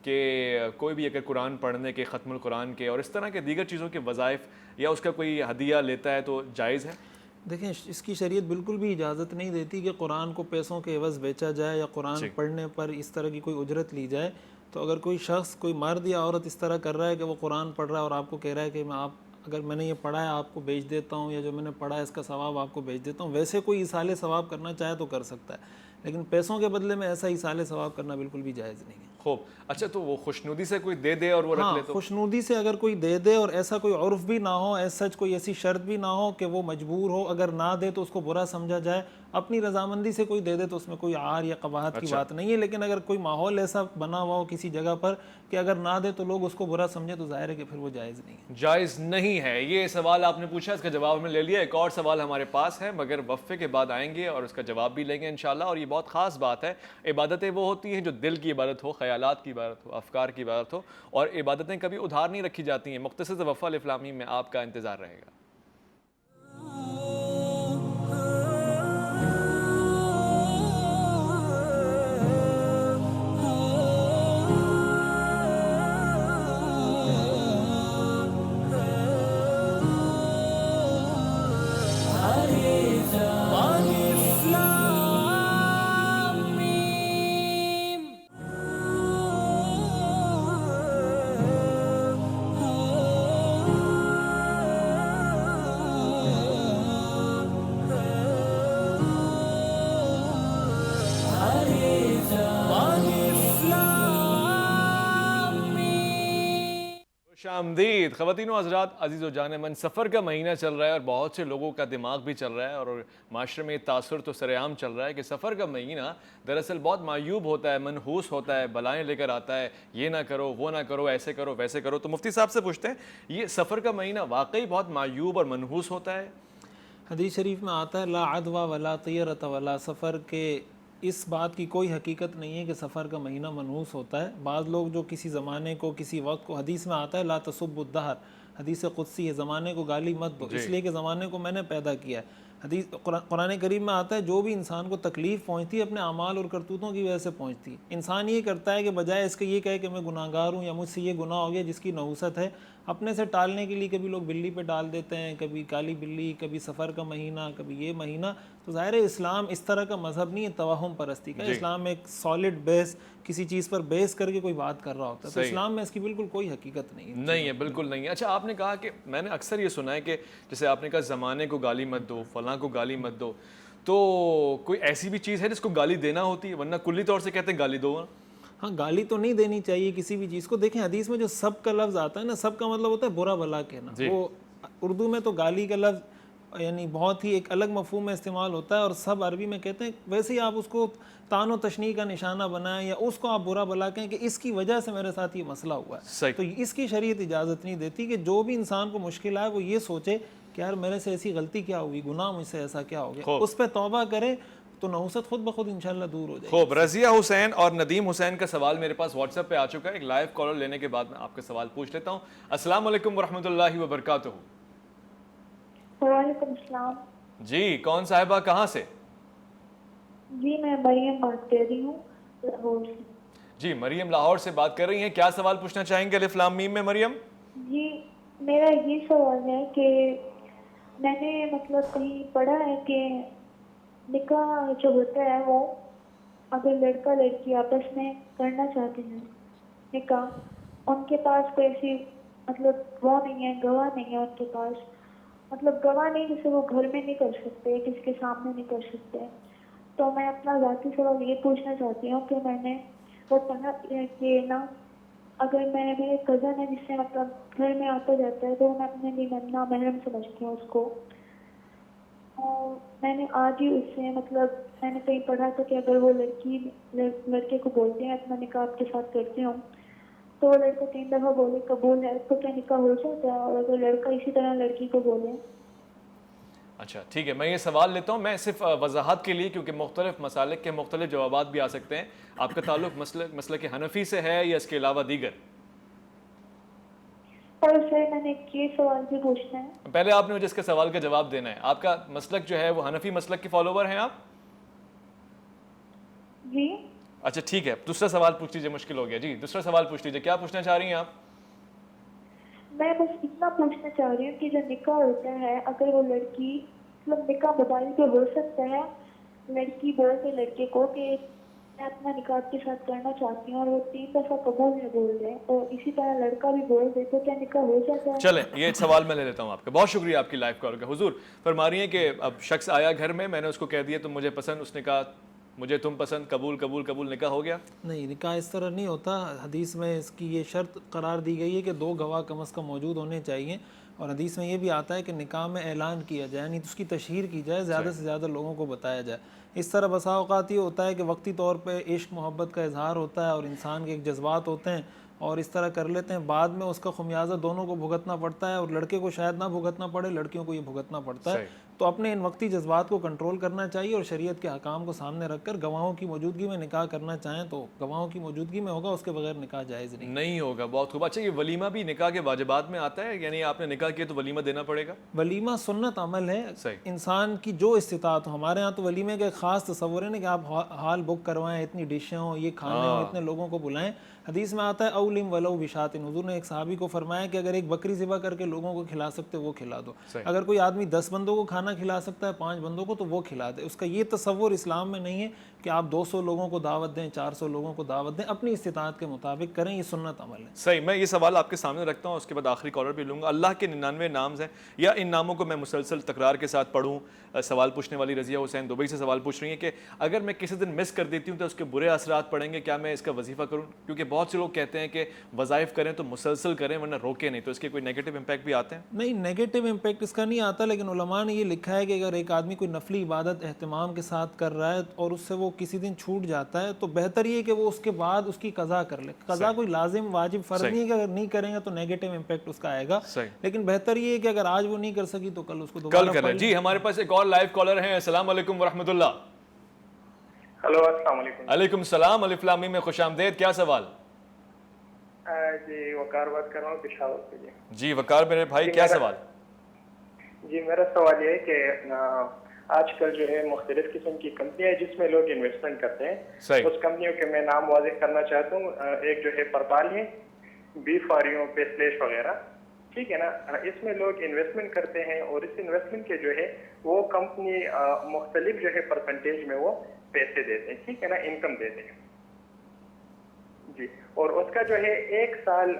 کہ کوئی بھی اگر قرآن پڑھنے کے، ختم القرآن کے اور اس طرح کے دیگر چیزوں کے وظائف یا اس کا کوئی ہدیہ لیتا ہے تو جائز ہے؟ دیکھیں، اس کی شریعت بالکل بھی اجازت نہیں دیتی کہ قرآن کو پیسوں کے عوض بیچا جائے یا قرآن پڑھنے پر اس طرح کی کوئی اجرت لی جائے. تو اگر کوئی شخص، کوئی مرد یا عورت اس طرح کر رہا ہے کہ وہ قرآن پڑھ رہا ہے اور آپ کو کہہ رہا ہے کہ اگر میں نے یہ پڑھا ہے آپ کو بیچ دیتا ہوں، یا جو میں نے پڑھا ہے اس کا ثواب آپ کو بیچ دیتا ہوں، ویسے کوئی ایصال ثواب کرنا چاہے تو کر سکتا ہے، لیکن پیسوں کے بدلے میں ایسا ایصال ثواب کرنا بالکل بھی جائز نہیں ہے. خوب. اچھا، تو وہ خوشنودی سے کوئی دے دے اور وہ رکھ لے تو؟ خوشنودی سے اگر کوئی دے دے اور ایسا کوئی عرف بھی نہ ہو، سچ کوئی ایسی شرط بھی نہ ہو کہ وہ مجبور ہو، اگر نہ دے تو اس کو برا سمجھا جائے، اپنی رضامندی سے کوئی دے دے تو اس میں کوئی عار یا قباحت کی بات نہیں ہے. لیکن اگر کوئی ماحول ایسا بنا ہوا ہو کسی جگہ پر کہ اگر نہ دے تو لوگ اس کو برا سمجھے تو ظاہر ہے کہ پھر وہ جائز نہیں ہے. جائز نہیں ہے. یہ سوال آپ نے پوچھا، اس کا جواب ہم نے لے لیا. ایک اور سوال ہمارے پاس ہے مگر وقفے کے بعد آئیں گے اور اس کا جواب بھی لیں گے انشاءاللہ. اور یہ بہت خاص بات ہے. عبادتیں وہ ہوتی ہیں جو دل کی عبادت ہو، خیالات کی عبادت ہو، افکار کی عبادت ہو، اور عبادتیں کبھی ادھار نہیں رکھی جاتی ہیں. مختصر وقفہ الفلامی میں آپ کا انتظار رہے گا. آمدید خواتین و حضرات، عزیز و جان من. سفر کا مہینہ چل رہا ہے اور بہت سے لوگوں کا دماغ بھی چل رہا ہے اور معاشرے میں تاثر تو سر عام چل رہا ہے کہ سفر کا مہینہ دراصل بہت معیوب ہوتا ہے، منحوس ہوتا ہے، بلائیں لے کر آتا ہے. یہ نہ کرو، وہ نہ کرو، ایسے کرو، ویسے کرو. تو مفتی صاحب سے پوچھتے ہیں، یہ سفر کا مہینہ واقعی بہت معیوب اور منحوس ہوتا ہے؟ حدیث شریف میں آتا ہے لا عدوى ولا طیرۃ ولا سفر، کے اس بات کی کوئی حقیقت نہیں ہے کہ سفر کا مہینہ منحوس ہوتا ہے. بعض لوگ جو کسی زمانے کو، کسی وقت کو، حدیث میں آتا ہے لا تسبوا الدہر، حدیث قدسی ہے، زمانے کو گالی مت دو اس لیے کہ زمانے کو میں نے پیدا کیا ہے. حدیث قرآن کریم میں آتا ہے جو بھی انسان کو تکلیف پہنچتی ہے اپنے اعمال اور کرتوتوں کی وجہ سے پہنچتی ہے. انسان یہ کرتا ہے کہ بجائے اس کے یہ کہے کہ میں گناہ گار ہوں یا مجھ سے یہ گناہ ہو گیا جس کی نحوست ہے، اپنے سے ٹالنے کے لیے کبھی لوگ بلی پہ ڈال دیتے ہیں، کبھی کالی بلی، کبھی سفر کا مہینہ، کبھی یہ مہینہ. تو ظاہر ہے اسلام اس طرح کا مذہب نہیں ہے توہم پرستی کا. اسلام ایک سالڈ بیس، کسی چیز پر بیس کر کے کوئی بات کر رہا ہوتا ہے. تو اسلام میں اس کی بالکل کوئی حقیقت نہیں ہے. بالکل نہیں ہے. اچھا، آپ نے کہا کہ میں نے اکثر یہ سنا ہے کہ جیسے آپ نے کہا زمانے کو گالی مت دو، فلاں کو گالی مت دو، تو کوئی ایسی بھی چیز ہے جس کو گالی دینا ہوتی ہے؟ ورنہ کلی طور سے کہتے ہیں گالی دو. ہاں، گالی تو نہیں دینی چاہیے کسی بھی چیز کو. دیکھیں حدیث میں جو سب کا لفظ آتا ہے نا، سب کا مطلب ہوتا ہے برا بھلا کہنا. وہ اردو میں تو گالی کا لفظ یعنی بہت ہی ایک الگ مفہوم میں استعمال ہوتا ہے اور سب عربی میں کہتے ہیں. ویسے ہی آپ اس کو تان و تشنیع کا نشانہ بنائیں یا اس کو آپ برا بلا کہیں کہ اس کی وجہ سے میرے ساتھ یہ مسئلہ ہوا ہے, تو اس کی شریعت اجازت نہیں دیتی کہ جو بھی انسان کو مشکل آئے وہ یہ سوچے کہ یار میرے سے ایسی غلطی کیا ہوئی, گناہ مجھ سے ایسا کیا ہو گیا, اس پہ توبہ کرے تو نحوست خود بخود انشاءاللہ دور ہو جائے گی. خوب. رضیہ حسین اور ندیم حسین کا سوال میرے پاس واٹس ایپ پہ آ چکا ہے. ایک لائیو کالر لینے کے بعد میں آپ کا سوال پوچھ لیتا ہوں. السلام علیکم ورحمۃ اللہ وبرکاتہ. وعلیکم السلام. جی کون صاحبہ کہاں سے؟ جی میں مریم بات کر رہی ہوں لاہور سے. جی مریم لاہور سے بات کر رہی ہیں, کیا سوال پوچھنا چاہیں گے الف لام میم میں مریم؟ جی میرا یہ سوال ہے کہ میں نے مطلب کہیں پڑھا ہے کہ نکاح جو ہوتا ہے وہ اگر لڑکا لڑکی آپس میں کرنا چاہتے ہیں نکاح, ان کے پاس کوئی ایسی مطلب وہ نہیں ہے, گواہ نہیں ہے ان کے پاس, مطلب گواہ نہیں جیسے وہ گھر میں نہیں کر سکتے, کسی کے سامنے نہیں کر سکتے. تو میں اپنا ذاتی سوال یہ پوچھنا چاہتی ہوں کہ میں نے وہ پڑھا کہ نا اگر میرے کزن ہے جس سے مطلب گھر میں آتا جاتا ہے تو میں اپنے لیے نامحرم سمجھتی ہوں اس کو. اور میں نے آج ہی اس سے مطلب میں نے کہیں پڑھا تھا کہ اگر وہ لڑکے کو بولتے ہیں اپنا نکاح آپ کے ساتھ کرتی ہوں تو وہ لڑکا 3 دفعہ بولے قبول ہے تو کیا نکاح ہو جاتا ہے, اور اگر لڑکا اسی طرح لڑکی کو بولے. اچھا ٹھیک ہے, میں یہ سوال لیتا ہوں. میں صرف وضاحت کے لیے, کیونکہ مختلف مسالک کے مختلف جوابات بھی آ سکتے ہیں. آپ کا تعلق مسلک حنفی سے ہے یا اس کے علاوہ دیگر؟ اور سر میں نے یہ سوال بھی پوچھنا ہے. پہلے آپ نے مجھے اس کے سوال کا جواب دینا ہے. آپ کا مسلک جو ہے وہ حنفی مسلک کے فالوور ہیں آپ؟ جی اچھا ٹھیک ہے, دوسرا سوال پوچھ لیجیے, مشکل ہو گیا. جی دوسرا سوال پوچھ لیجیے, کیا پوچھنا چاہ رہی ہیں آپ؟ میں بس اتنا پوچھنا چاہ رہی ہوں کہ جو نکاح ہوتا ہے اگر وہ لڑکی مطلب نکاح موبائل پہ ہو سکتا ہے, لڑکی بول کے لڑکے کو کہ میں اپنا نکاح آپ کے ساتھ کرنا چاہتی ہوں اور وہ 3 دفعہ قبول ہے بول رہے, اور اسی طرح لڑکا بھی بول دے تو کیا نکاح ہو جاتا ہے؟ چلیں یہ سوال میں لے لیتا ہوں آپ کا. بہت شکریہ آپ کی لائیو کال کا. حضور فرما رہی ہیں کہ اب شخص آیا گھر میں نے اس کو کہہ دیا تم مجھے پسند, اس نے کہا مجھے تم پسند, قبول, نکاح ہو گیا؟ نہیں, نکاح اس طرح نہیں ہوتا. حدیث میں اس کی یہ شرط قرار دی گئی ہے کہ 2 گواہ کم از کم موجود ہونے چاہیے, اور حدیث میں یہ بھی آتا ہے کہ نکاح میں اعلان کیا جائے, یعنی اس کی تشہیر کی جائے, زیادہ سے زیادہ لوگوں کو بتایا جائے. اس طرح بسا اوقات یہ ہوتا ہے کہ وقتی طور پہ عشق محبت کا اظہار ہوتا ہے اور انسان کے ایک جذبات ہوتے ہیں اور اس طرح کر لیتے ہیں, بعد میں اس کا خمیازہ دونوں کو بھگتنا پڑتا ہے, اور لڑکے کو شاید نہ بھگتنا پڑے, لڑکیوں کو یہ بھگتنا پڑتا ہے. تو اپنے ان وقتی جذبات کو کنٹرول کرنا چاہیے اور شریعت کے احکام کو سامنے رکھ کر گواہوں کی موجودگی میں نکاح کرنا چاہیں تو گواہوں کی موجودگی میں ہوگا, اس کے بغیر نکاح جائز نہیں ہوگا. بہت خوب. اچھا یہ ولیمہ بھی نکاح کے واجبات میں آتا ہے, یعنی آپ نے نکاح کیا تو ولیمہ دینا پڑے گا؟ ولیمہ سنت عمل ہے, انسان کی جو استطاعت ہو. ہمارے ہاں تو ولیمے کا ایک خاص تصور ہے نا کہ آپ ہال بک کروائیں, اتنی ڈشیں ہوں, یہ کھانے ہوں, اتنے لوگوں کو بلائیں. حدیث میں آتا ہے اولم ولو بشات, حضور نے ایک صحابی کو فرمایا کہ اگر ایک بکری ذبح کر کے لوگوں کو کھلا سکتے وہ کھلا دو. اگر کوئی آدمی 10 بندوں کو کھانا کھلا سکتا ہے, 5 بندوں کو, تو وہ کھلا دے. اس کا یہ تصور اسلام میں نہیں ہے کہ آپ 200 لوگوں کو دعوت دیں, 400 لوگوں کو دعوت دیں, اپنی استطاعت کے مطابق کریں, یہ سنت عمل ہے. صحیح. میں یہ سوال آپ کے سامنے رکھتا ہوں, اس کے بعد آخری کالر بھی لوں گا. اللہ کے 99 نام ہیں, یا ان ناموں کو میں مسلسل تکرار کے ساتھ پڑھوں؟ سوال پوچھنے والی رضیہ حسین دبئی سے سوال پوچھ رہی ہیں کہ اگر میں کسی دن مس کر دیتی ہوں تو اس کے برے اثرات پڑیں گے, کیا میں اس کا وظیفہ کروں؟ کیونکہ بہت سے لوگ کہتے ہیں کہ وظائف کریں تو مسلسل کریں ورنہ روکے نہیں, تو اس کے کوئی نیگیٹو امپیکٹ بھی آتے ہیں؟ نہیں, نیگیٹو امپیکٹ اس کا نہیں آتا, لیکن علماء نے یہ لکھا ہے کہ اگر ایک آدمی کوئی نفلی عبادت اہتمام کے ساتھ کر رہا ہے اور اس سے وہ کسی دن چھوٹ جاتا ہے تو بہتر یہ کہ وہ اس کے بعد اس کی قضا کر لے. قضا کوئی لازم واجب فرض نہیں ہے کہ اگر نہیں کریں گے تو نیگیٹو امپیکٹ اس کا آئے گا, لیکن بہتر یہ ہے کہ اگر آج وہ نہیں کر سکی تو کل اس کو دوبارہ کر لیں. جی ہمارے پاس ایک اور لائیو کالر ہیں. السلام علیکم ورحمۃ اللہ. ہلو السلام علیکم. علیکم السلام. الف لام میم میں خوش آمدید. کیا سوال؟ جی وقار بات کر رہا ہوں پشاور سے. جی وقار میرے بھائی, کیا سوال؟ جی میرا سوال یہ ہے کہ آج کل جو ہے مختلف قسم کی کمپنیاں جس میں لوگ انویسٹمنٹ کرتے ہیں, اس کمپنیوں کے میں نام واضح کرنا چاہتا ہوں. ایک جو ہے پرپال ہے, بی فاریوں پہ سلیش وغیرہ, ٹھیک ہے نا. اس میں لوگ انویسٹمنٹ کرتے ہیں اور اس انویسٹمنٹ کے جو ہے وہ کمپنی مختلف جو ہے پرسنٹیج میں وہ پیسے دیتے ہیں, ٹھیک ہے نا, انکم دیتے ہیں جی. اور اس کا جو ہے 1 سال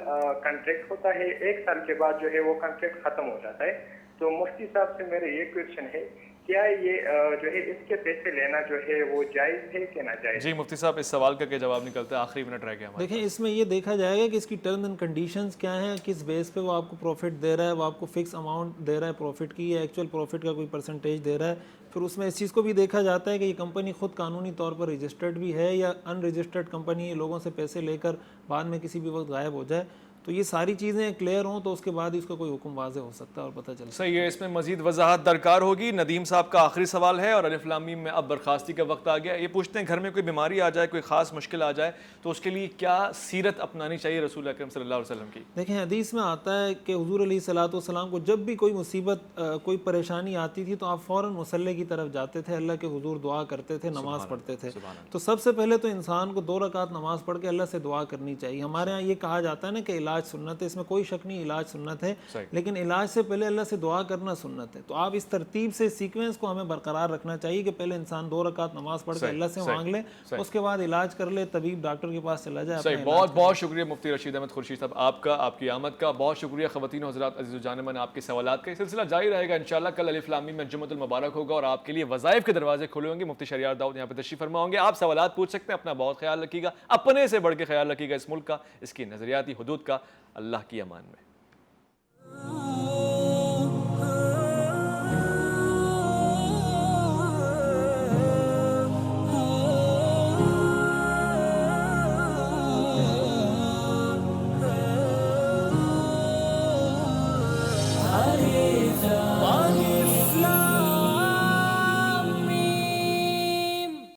کنٹریکٹ ہوتا ہے, 1 سال کے بعد جو ہے وہ کنٹریکٹ ختم ہو جاتا ہے. تو مفتی صاحب سے میرا یہ کویشچن ہے کیا یہ جو ہے اس کے پیسے لینا جو ہے وہ جائز ہے کہ ناجائز؟ جی مفتی صاحب اس سوال کا کیا جواب نکلتا ہے؟ آخری منٹ رہ گیا ہمارا. دیکھیں اس میں یہ دیکھا جائے گا کہ اس کی ٹرمز اینڈ کنڈیشنز کیا ہیں, کس بیس پہ وہ آپ کو پروفٹ دے رہا ہے, وہ آپ کو فکس اماؤنٹ دے رہا ہے پروفٹ کی یا ایکچوئل پروفٹ کا کوئی پرسنٹیج دے رہا ہے. پھر اس میں اس چیز کو بھی دیکھا جاتا ہے کہ یہ کمپنی خود قانونی طور پر رجسٹرڈ بھی ہے یا ان رجسٹرڈ کمپنی, لوگوں سے پیسے لے کر بعد میں کسی بھی وقت غائب ہو جائے. تو یہ ساری چیزیں کلیئر ہوں تو اس کے بعد اس کا کوئی حکم واضح ہو سکتا ہے اور پتہ چل. صحیح ہے, اس میں مزید وضاحت درکار ہوگی. ندیم صاحب کا آخری سوال ہے اور الف لام میم میں اب برخاستی کا وقت آ گیا. یہ پوچھتے ہیں گھر میں کوئی بیماری آ جائے, کوئی خاص مشکل آ جائے تو اس کے لیے کیا سیرت اپنانی چاہیے رسول اکرم صلی اللہ علیہ وسلم کی؟ دیکھیں حدیث میں آتا ہے کہ حضور علیہ الصلوۃ والسلام کو جب بھی کوئی مصیبت کوئی پریشانی آتی تھی تو آپ فوراً مصلی کی طرف جاتے تھے, اللہ کے حضور دعا کرتے تھے, نماز پڑھتے تھے. تو سب سے پہلے تو انسان کو 2 رکعت نماز پڑھ کے اللہ سے دعا کرنی چاہیے. ہمارے ہاں یہ کہا جاتا ہے نا کہ علاج سنت ہے, اس میں کوئی شک نہیں علاج سنت ہے, لیکن علاج سے پہلے اللہ سے دعا کرنا سنت ہے. تو آپ اس ترتیب سے سیکوینس کو ہمیں برقرار رکھنا چاہیے کہ پہلے انسان 2 رکعت نماز پڑھ کے اللہ سے مانگ لے, اس کے بعد علاج کر لے, طبیب ڈاکٹر کے پاس چلا جائے. صحیح, بہت بہت شکریہ مفتی رشید احمد خورشید صاحب آپ کا, آپ کی آمد کا. بہت شکریہ خواتین و حضرات, عزیز و جانبان, آپ کے سوالات کا. یہ سلسلہ جاری رہے گا انشاءاللہ. کل الف لام میم میں جمعۃ المبارک ہوگا اور آپ کے لیے وظائف کے دروازے کھلے ہوں گے. مفتی شہریار داؤد یہاں پہ تشریف فرما ہوں گے. آپ سوالات پوچھ سکتے ہیں. اپنا بہت خیال رکھیے گا, اپنے سے بڑھ کے خیال رکھیے گا اس ملک کا, اس کی نظریاتی حدود کا. اللہ کی امان میں.